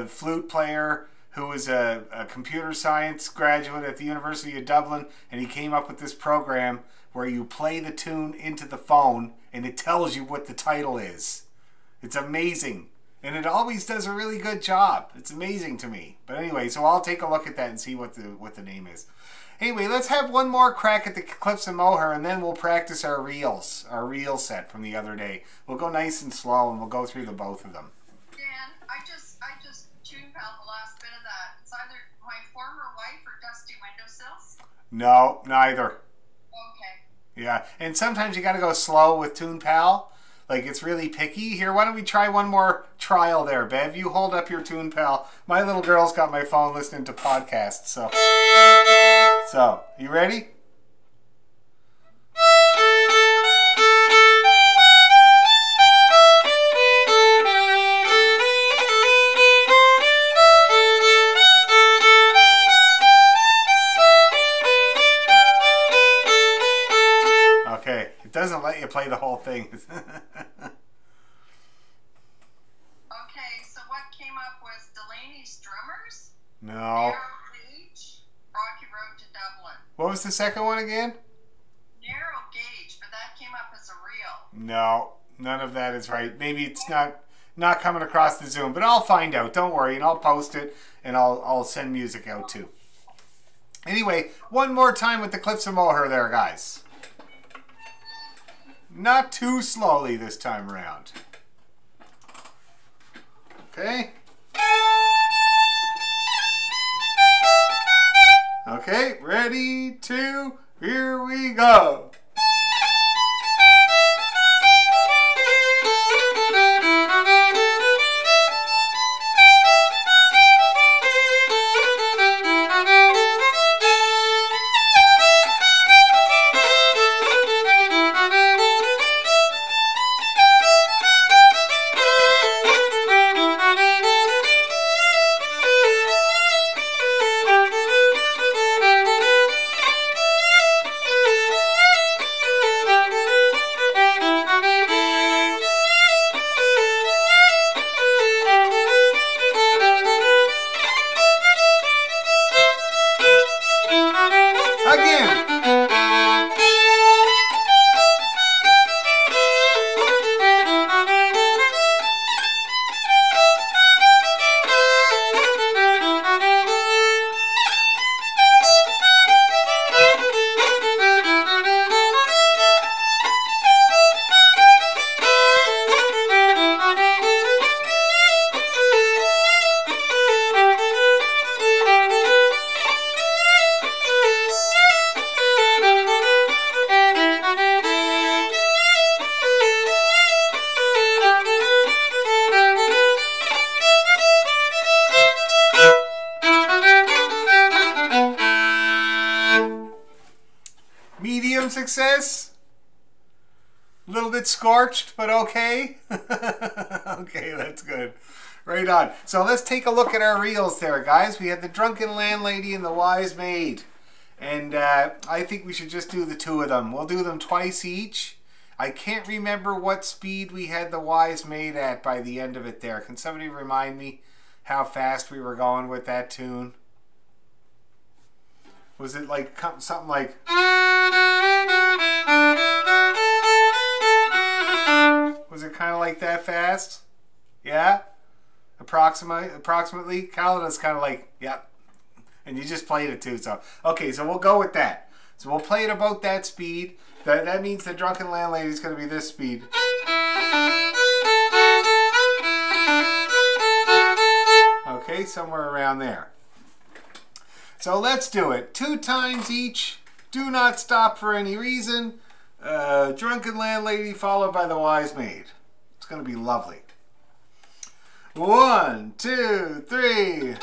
flute player who was a computer science graduate at the University of Dublin, and he came up with this program where you play the tune into the phone and it tells you what the title is. It's amazing. And it always does a really good job. It's amazing to me. But anyway, so I'll take a look at that and see what the name is. Anyway, let's have one more crack at the Cliffs of Moher, and then we'll practice our reels, our reel set from the other day. We'll go nice and slow, and we'll go through the both of them. Dan, I just tune pal the last bit of that. It's either my former wife or dusty windowsills. No, neither. Okay. Yeah, and sometimes you got to go slow with Tune Pal. Like, it's really picky. Here, why don't we try one more trial there, Bev? You hold up your Tune Pal. My little girl's got my phone listening to podcasts, so... So, you ready? Okay, it doesn't let you play the whole thing. Okay, so what came up was Delaney's Drummers? No. Narrow Gauge, Rocky Road to Dublin. What was the second one again? Narrow Gauge, but that came up as a reel. No, none of that is right. Maybe it's not coming across the Zoom, but I'll find out. Don't worry, and I'll post it, and I'll send music out too. Anyway, one more time with the Cliffs of Moher there, guys. Not too slowly this time around. Okay. Okay, ready, two, here we go. Medium success. A little bit scorched, but okay. Okay, that's good. Right on. So let's take a look at our reels there, guys. We had the Drunken Landlady and the Wise Maid. And I think we should just do the two of them. We'll do them twice each. I can't remember what speed we had the Wise Maid at by the end of it there. Can somebody remind me how fast we were going with that tune? Was it like something like... Was it kind of like that fast? Yeah? Approximately? Kalina's kind of like, yep, And you just played it too. So okay, so we'll go with that. So we'll play it about that speed. That means the drunken landlady is going to be this speed. Okay, somewhere around there. So let's do it. 2 times each. Do not stop for any reason. Drunken landlady followed by the wise maid. It's going to be lovely. 1, 2, 3.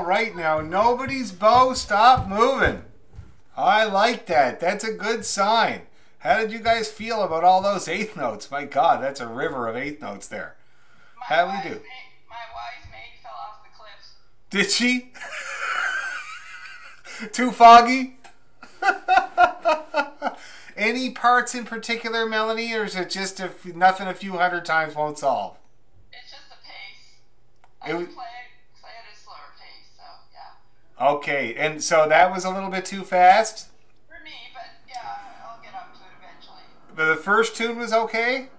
right now. Nobody's bow. Stop moving. I like that. That's a good sign. How did you guys feel about all those eighth notes? My God, that's a river of eighth notes there. How do we do? My wife's maid fell off the cliffs. Did she? Too foggy? Any parts in particular, Melanie, or is it just nothing a few hundred times won't solve? It's just the pace. I can play at a slower pace, so yeah. Okay, and so that was a little bit too fast? For me, but yeah, I'll get up to it eventually. But the first tune was okay?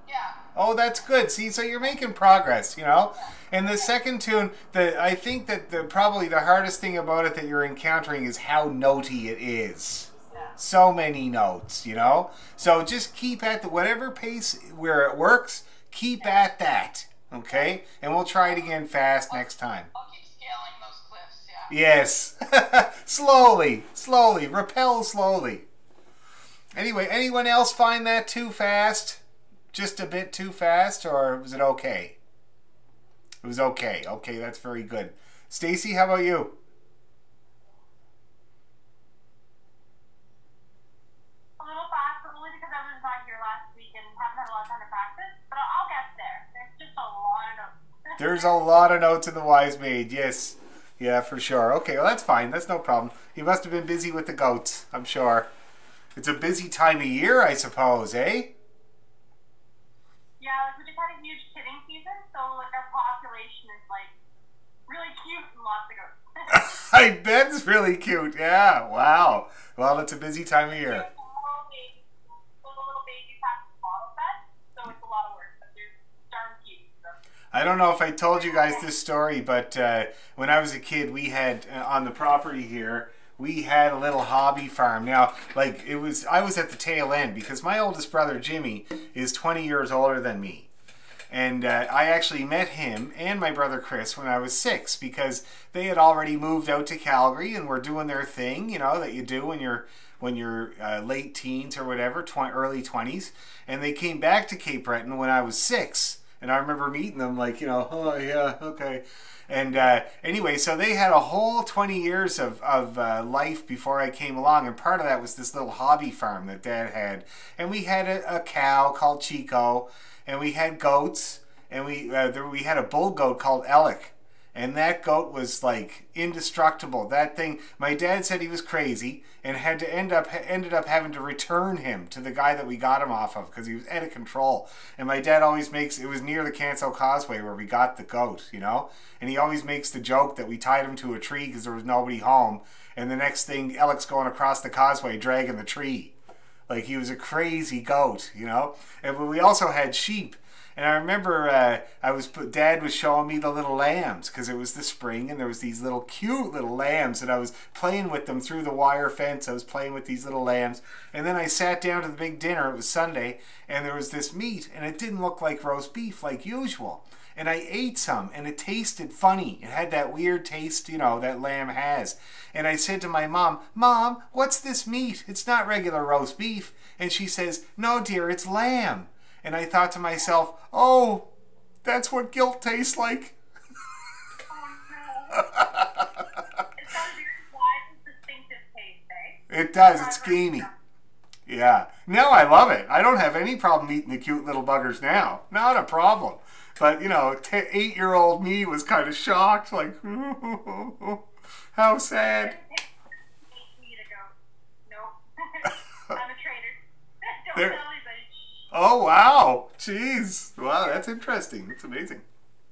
Yeah. Oh, that's good. See, so you're making progress, you know? And the second tune, I think that probably the hardest thing about it that you're encountering is how notey it is. So many notes, you know? So just keep at whatever pace where it works, keep at that, okay? And we'll try it again fast next time. I'll keep scaling those cliffs, yeah. Yes. slowly, rappel slowly. Anyway, anyone else find that too fast? Just a bit too fast, or was it okay? It was okay. Okay, that's very good. Stacy, how about you? A little fast, but only because I was not here last week and haven't had a lot of time to practice. But I'll get there. There's just a lot of notes. There's a lot of notes in the Wise Maid, yes. Yeah, for sure. Okay, well, that's fine. That's no problem. You must have been busy with the goats, I'm sure. It's a busy time of year, I suppose, eh? Yeah, like we just had a huge kidding season, so like our population is like really cute and lots of goats. I bet it's really cute. Yeah, wow. Well, it's a busy time of year. Little babies have to bottle fed, so it's a lot of work, but they're darn cute. So. I don't know if I told you guys this story, but when I was a kid, we had on the property here, we had a little hobby farm. Now, like I was at the tail end because my oldest brother Jimmy is 20 years older than me. And I actually met him and my brother Chris when I was 6 because they had already moved out to Calgary and were doing their thing, you know, that you do when you're late teens or whatever, early 20s. And they came back to Cape Breton when I was 6. And I remember meeting them like, you know, oh yeah, okay. And anyway, so they had a whole 20 years of life before I came along. And part of that was this little hobby farm that Dad had. And we had a cow called Chico. And we had goats. And we had a bull goat called Alec. And that goat was like indestructible. That thing, my dad said he was crazy and ended up having to return him to the guy that we got him off of because he was out of control. And my dad always it was near the Cancel Causeway where we got the goat, you know? And he always makes the joke that we tied him to a tree because there was nobody home. And the next thing, Alec's going across the causeway dragging the tree. Like he was a crazy goat, you know? And we also had sheep. And I remember Dad was showing me the little lambs because it was the spring and there was these little cute little lambs and I was playing with them through the wire fence. I was playing with these little lambs. And then I sat down to the big dinner. It was Sunday and there was this meat and it didn't look like roast beef like usual. And I ate some and it tasted funny. It had that weird taste, you know, that lamb has. And I said to my mom, "Mom, what's this meat? It's not regular roast beef." And she says, "No, dear, it's lamb." And I thought to myself, oh, that's what guilt tastes like. Oh no. It's got a very wide and distinctive taste, eh? It does, it's gamey. Yeah. Now I love it. I don't have any problem eating the cute little buggers now. Not a problem. But, you know, 8-year-old me was kind of shocked, like, how sad. Nope. I'm a traitor. Don't tell anybody. Oh, wow. Jeez. Wow, that's interesting. That's amazing.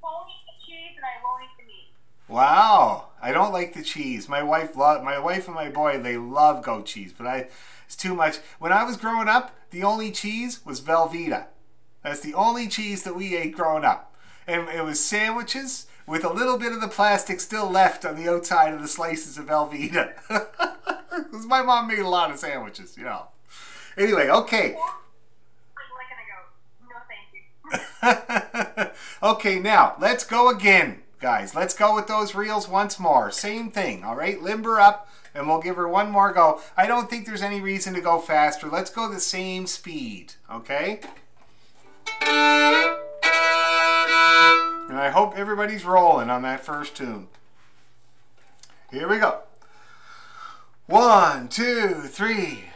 Won't eat the cheese and I won't eat the meat. Wow. I don't like the cheese. My wife and my boy, they love goat cheese, but it's too much. When I was growing up, the only cheese was Velveeta. That's the only cheese that we ate growing up. And it was sandwiches with a little bit of the plastic still left on the outside of the slices of Velveeta. Because my mom made a lot of sandwiches, you know. Anyway, okay. Okay, now let's go again, guys. Let's go with those reels once more. Same thing, all right? Limber up, and we'll give her one more go. I don't think there's any reason to go faster. Let's go the same speed, okay? And I hope everybody's rolling on that first tune. Here we go. 1, 2, 3.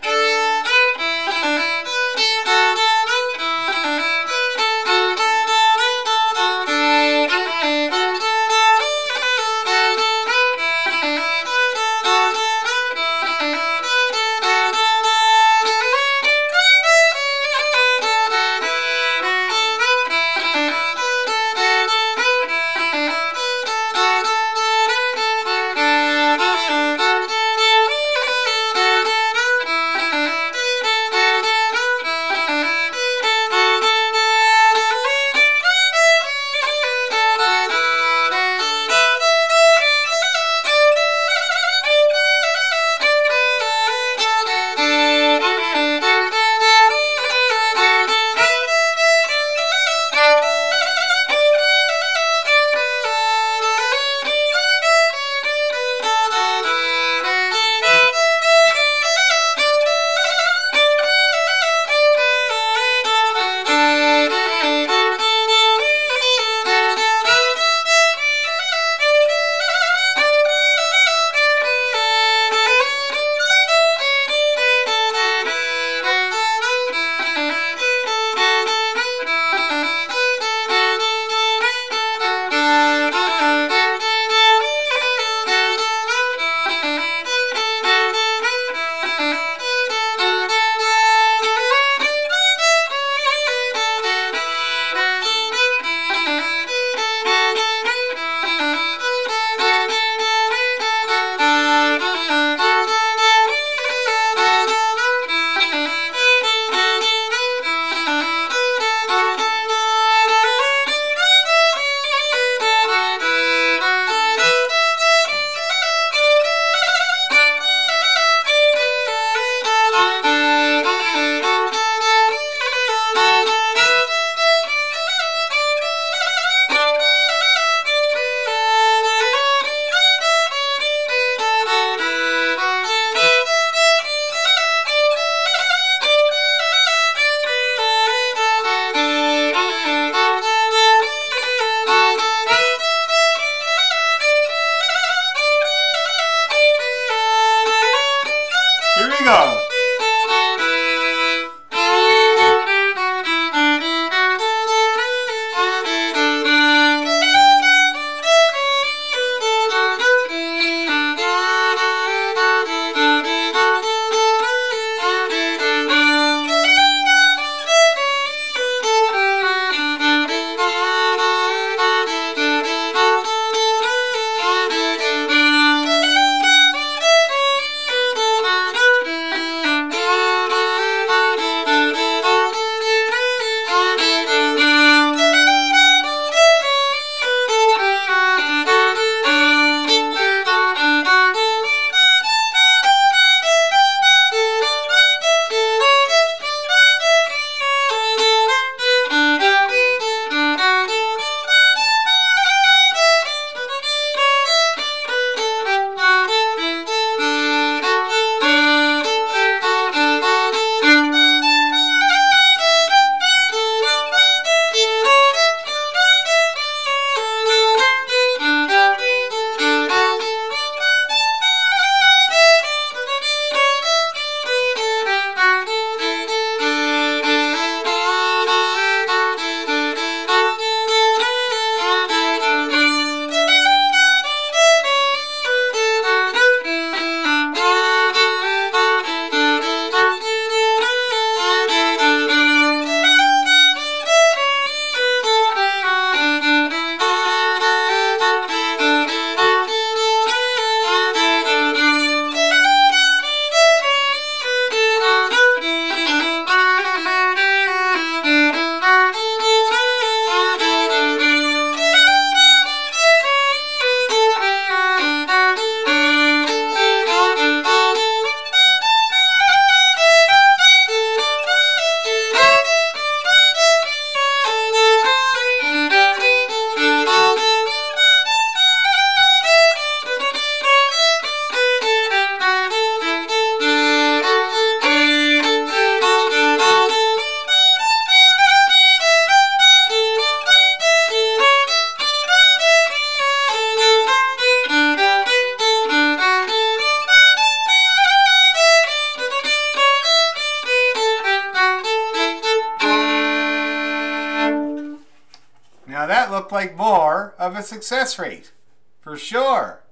Now that looked like more of a success rate, for sure.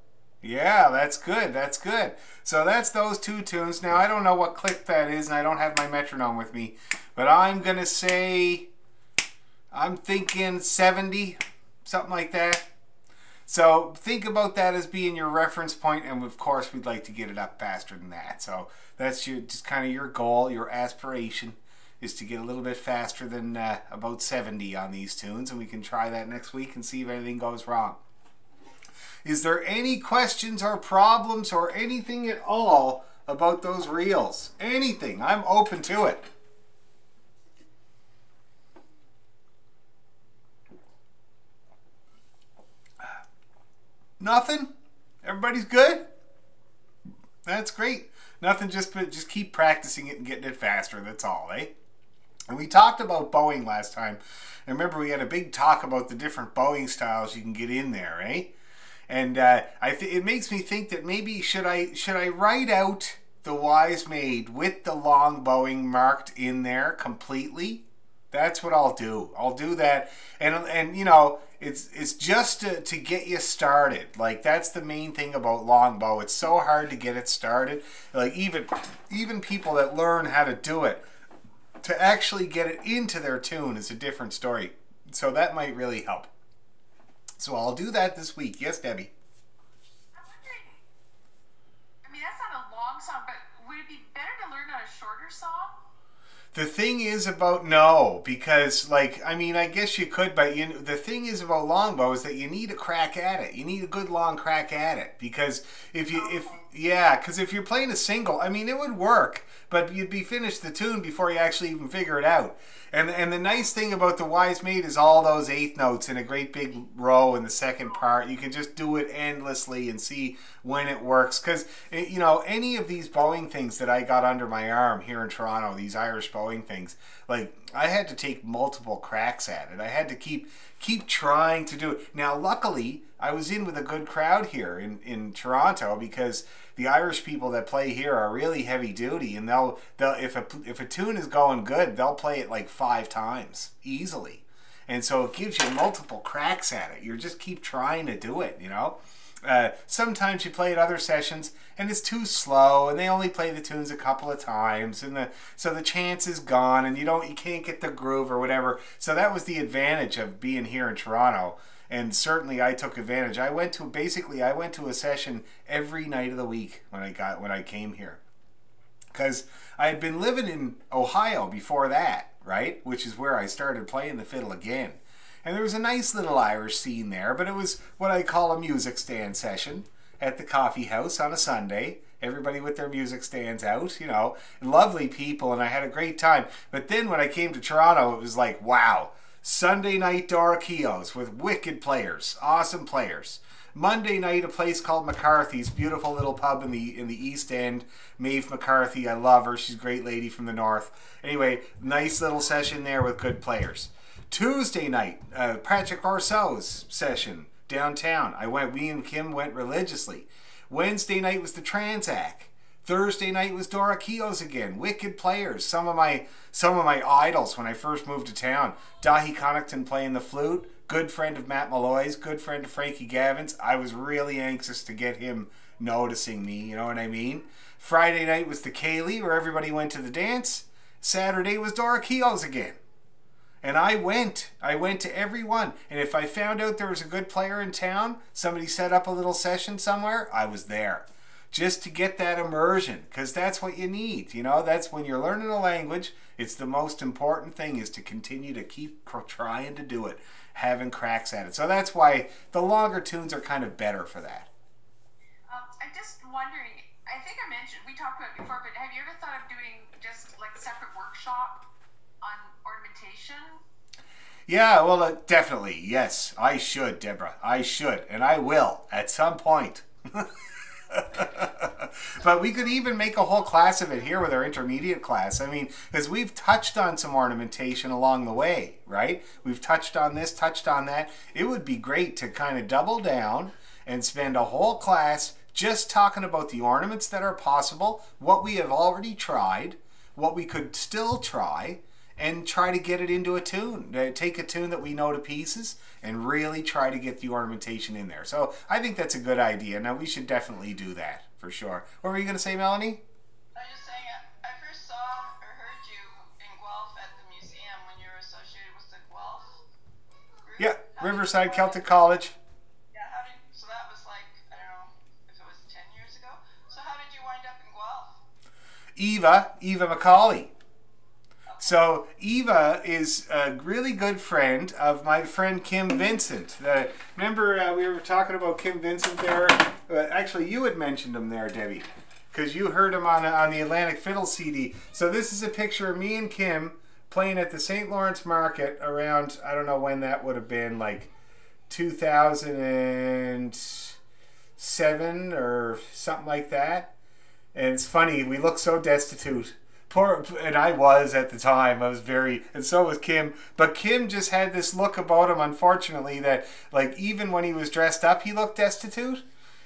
Yeah, that's good, that's good. So that's those two tunes. Now I don't know what click that is, and I don't have my metronome with me, but I'm going to say, I'm thinking 70, something like that. So think about that as being your reference point, and of course we'd like to get it up faster than that. So that's just kind of your goal, your aspiration, is to get a little bit faster than about 70 on these tunes, and we can try that next week and see if anything goes wrong. Is there any questions or problems or anything at all about those reels? Anything? I'm open to it. Nothing? Everybody's good? That's great. Nothing, just keep practicing it and getting it faster. That's all, eh? And we talked about bowing last time. And remember, we had a big talk about the different bowing styles you can get in there, eh? And it makes me think that maybe should I write out the Wise Maid with the long bowing marked in there completely? That's what I'll do. I'll do that, and you know, it's just to get you started. Like, that's the main thing about long bow. It's so hard to get it started. Like, even people that learn how to do it, to actually get it into their tune is a different story. So that might really help. So I'll do that this week. Yes, Debbie? I'm wondering, I mean, that's not a long song, but would it be better to learn on a shorter song? The thing is about no, because, like, I mean, I guess you could, but the thing is about longbow is that you need a crack at it. You need a good long crack at it, because if you're playing a single, I mean, it would work, but you'd be finished the tune before you actually even figure it out. And the nice thing about the Wise Maid is all those eighth notes in a great big row in the second part. You can just do it endlessly and see when it works. Because, you know, any of these bowing things that I got under my arm here in Toronto, these Irish bowing things, like, I had to take multiple cracks at it. I had to keep trying to do it. Now, luckily, I was in with a good crowd here in Toronto, because the Irish people that play here are really heavy duty, and they'll if a tune is going good, they'll play it like 5 times easily, and so it gives you multiple cracks at it. You just keep trying to do it, you know. Sometimes you play at other sessions and it's too slow, and they only play the tunes a couple of times, and so the chance is gone, and you can't get the groove or whatever. So that was the advantage of being here in Toronto. And certainly I took advantage. I went to a session every night of the week when I came here, because I had been living in Ohio before that, right? Which is where I started playing the fiddle again. And there was a nice little Irish scene there, but it was what I call a music stand session at the coffee house on a Sunday. Everybody with their music stands out, you know, lovely people, and I had a great time. But then when I came to Toronto, it was like, wow. Sunday night, Doraquillos with wicked players, awesome players. Monday night, a place called McCarthy's, beautiful little pub in the East End. Maeve McCarthy, I love her. She's a great lady from the north. Anyway, nice little session there with good players. Tuesday night, Patrick Orso's session downtown. We and Kim went religiously. Wednesday night was the Transac. Thursday night was Doraquillos again. Wicked players. Some of my idols when I first moved to town. Dahi Connaughton playing the flute. Good friend of Matt Malloy's. Good friend of Frankie Gavin's. I was really anxious to get him noticing me. You know what I mean? Friday night was the Cayley, where everybody went to the dance. Saturday was Doraquillos again. And I went to every one. And if I found out there was a good player in town, somebody set up a little session somewhere, I was there. Just to get that immersion, because that's what you need. You know, that's when you're learning a language, it's the most important thing, is to continue to keep trying to do it, having cracks at it. So that's why the longer tunes are kind of better for that. I'm just wondering, I think we talked about it before, but have you ever thought of doing just like separate workshop on ornamentation? Yeah, well, definitely, yes. I should, Deborah. I should, and I will at some point. But we could even make a whole class of it here with our intermediate class. I mean, because we've touched on some ornamentation along the way, right? We've touched on this, touched on that. It would be great to kind of double down and spend a whole class just talking about the ornaments that are possible, what we have already tried, what we could still try, and try to get it into a tune. Take a tune that we know to pieces and really try to get the ornamentation in there. So I think that's a good idea. Now we should definitely do that for sure. What were you going to say, Melanie? I was just saying, I first saw or heard you in Guelph at the museum when you were associated with the Guelph group. Yeah, Riverside Celtic College. Yeah, so that was like, I don't know if it was 10 years ago. So how did you wind up in Guelph? Eva Macaulay. So Eva is a really good friend of my friend Kim Vincent. Remember we were talking about Kim Vincent there? Actually, you had mentioned him there, Debbie, because you heard him on the Atlantic Fiddle CD. So this is a picture of me and Kim playing at the St. Lawrence Market around, I don't know when that would have been, like 2007 or something like that. And it's funny, we look so destitute. And I was at the time. I was very, and so was Kim. But Kim just had this look about him, unfortunately, that like even when he was dressed up, he looked destitute.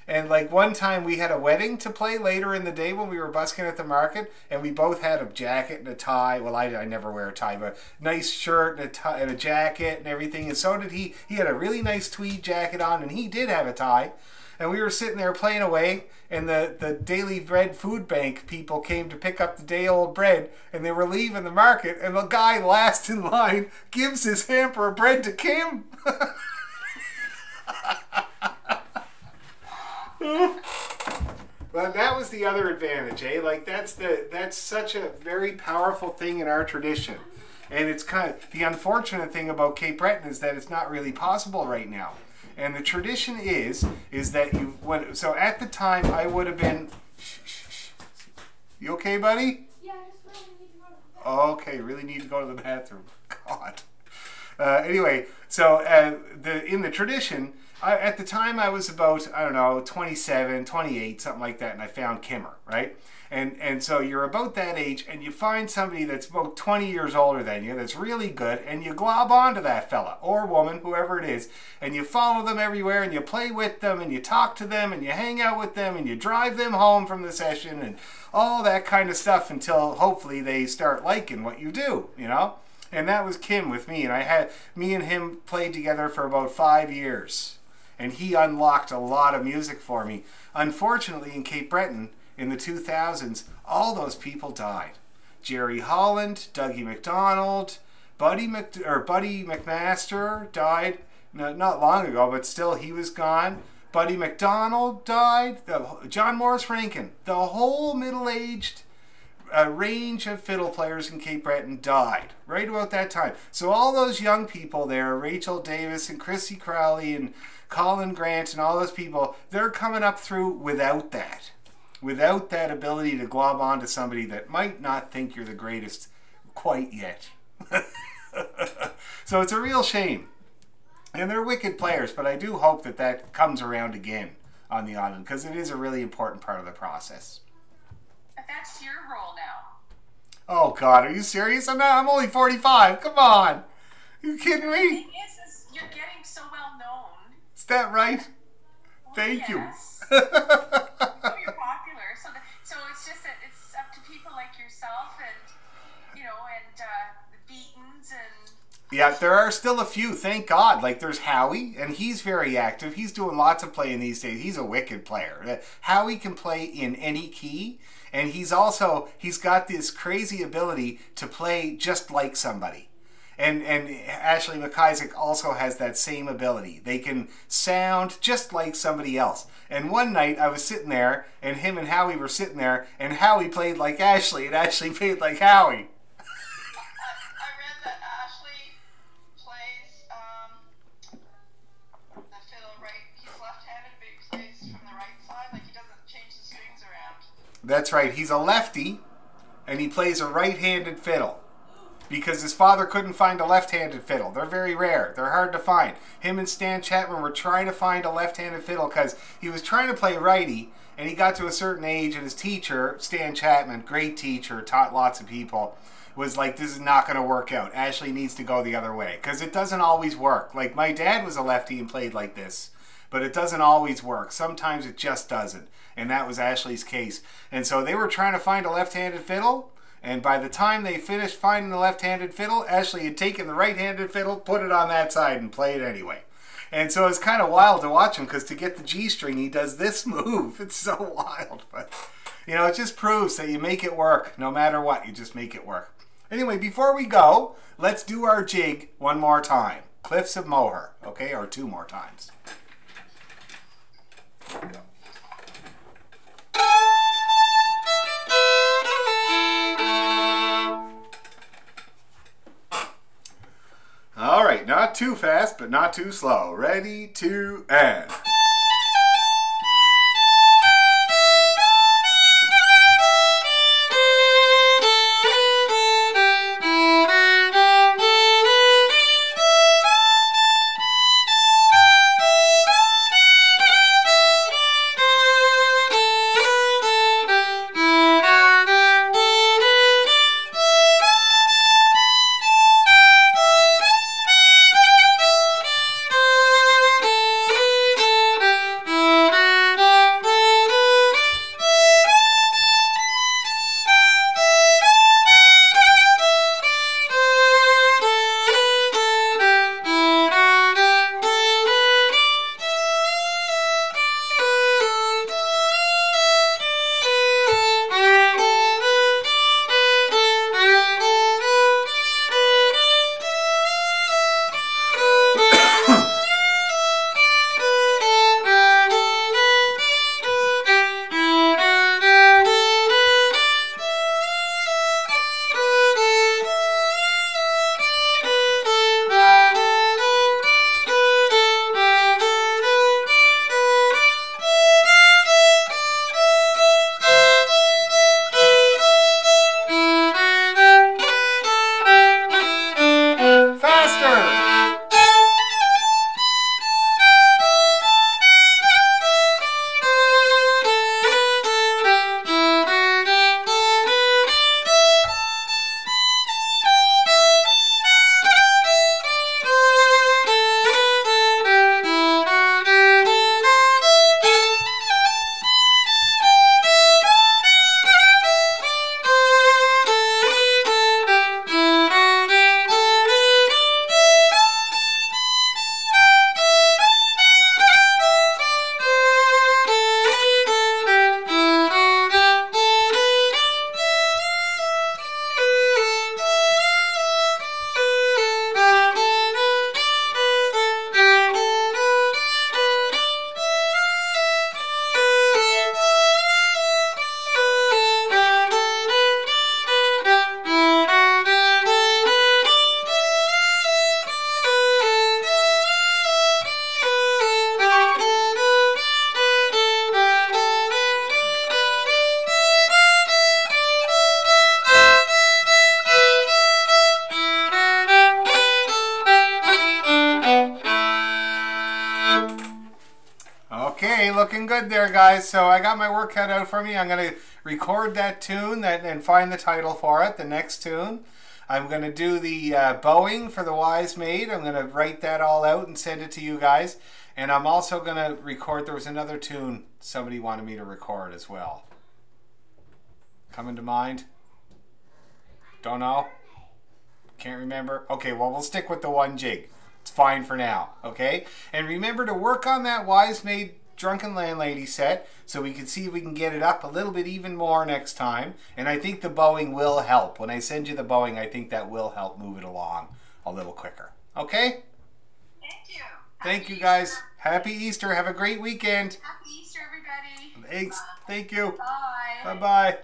And like one time we had a wedding to play later in the day when we were busking at the market, and we both had a jacket and a tie. Well, I never wear a tie, but nice shirt and a tie and a jacket and everything. And so did he. He had a really nice tweed jacket on, and he did have a tie. And we were sitting there playing away, and the Daily Bread Food Bank people came to pick up the day-old bread, and they were leaving the market, and the guy last in line gives his hamper of bread to Kim. But that was the other advantage, eh? Like that's such a very powerful thing in our tradition. And it's kind of the unfortunate thing about Cape Breton is that it's not really possible right now. And the tradition is that so at the time I would have been. You okay, buddy? Yeah, I just really need to go to the bathroom. Oh, okay, really need to go to the bathroom. God. Anyway, so in the tradition, at the time I was about, I don't know, 27, 28, something like that, and I found Kimmer, right? And so you're about that age, and you find somebody that's about 20 years older than you that's really good, and you glob onto that fella or woman, whoever it is, and you follow them everywhere, and you play with them, and you talk to them, and you hang out with them, and you drive them home from the session, and all that kind of stuff until hopefully they start liking what you do, you know? And that was Kim with me, and me and him played together for about 5 years, and he unlocked a lot of music for me. Unfortunately, in Cape Breton, in the 2000s, all those people died. Jerry Holland, Dougie McDonald, Buddy McMaster died not long ago, but still he was gone. Buddy McDonald died. John Morris Rankin, the whole middle-aged range of fiddle players in Cape Breton died right about that time. So all those young people there, Rachel Davis and Chrissy Crowley and Colin Grant and all those people, they're coming up through without that ability to glob onto somebody that might not think you're the greatest quite yet. So it's a real shame. And they're wicked players, but I do hope that comes around again on the island, because it is a really important part of the process. But that's your role now. Oh God, are you serious? I'm only 45. Come on. Are you kidding The me? thing is you're getting so well known. Is that right? Well, Thank you. yes. You're popular, so it's just that it's up to people like yourself and the Beatons and. Yeah, there are still a few, thank God. Like there's Howie, and he's very active. He's doing lots of playing these days. He's a wicked player. Howie can play in any key, and he's got this crazy ability to play just like somebody. And Ashley McIsaac also has that same ability. They can sound just like somebody else. And one night I was sitting there, and him and Howie were sitting there, and Howie played like Ashley, and Ashley played like Howie. I read that Ashley plays the fiddle right. He's left-handed, but he plays from the right side. Like he doesn't change the strings around. That's right. He's a lefty, and he plays a right-handed fiddle. Because his father couldn't find a left-handed fiddle. They're very rare. They're hard to find. Him and Stan Chapman were trying to find a left-handed fiddle because he was trying to play righty, and he got to a certain age, and his teacher, Stan Chapman, great teacher, taught lots of people, was like, this is not going to work out. Ashley needs to go the other way. Because it doesn't always work. Like, my dad was a lefty and played like this. But it doesn't always work. Sometimes it just doesn't. And that was Ashley's case. And so they were trying to find a left-handed fiddle, And by the time they finished finding the left-handed fiddle, Ashley had taken the right-handed fiddle, put it on that side, and played anyway. And so it's kind of wild to watch him, because to get the G string, he does this move. It's so wild. But, you know, it just proves that you make it work. No matter what, you just make it work. Anyway, before we go, let's do our jig one more time. Cliffs of Moher, okay? Or 2 more times. Here we go. All right, not too fast, but not too slow. Ready, 2, and... Okay, looking good there, guys. So I got my work cut out for me. I'm going to record that tune and find the title for it, the next tune. I'm going to do the bowing for the Wise Maid. I'm going to write that all out and send it to you guys. And I'm also going to record, there was another tune somebody wanted me to record as well. Coming to mind? Don't know? Can't remember? Okay, well, we'll stick with the one jig. It's fine for now, okay? And remember to work on that Wise Maid Drunken Landlady set so we can see if we can get it up a little bit even more next time. And I think the bowing will help. When I send you the bowing, I think that will help move it along a little quicker. Okay? Thank you. Thank you, guys. Happy Easter. Have a great weekend. Happy Easter, everybody. Thanks. Thank you. Bye. Bye-bye.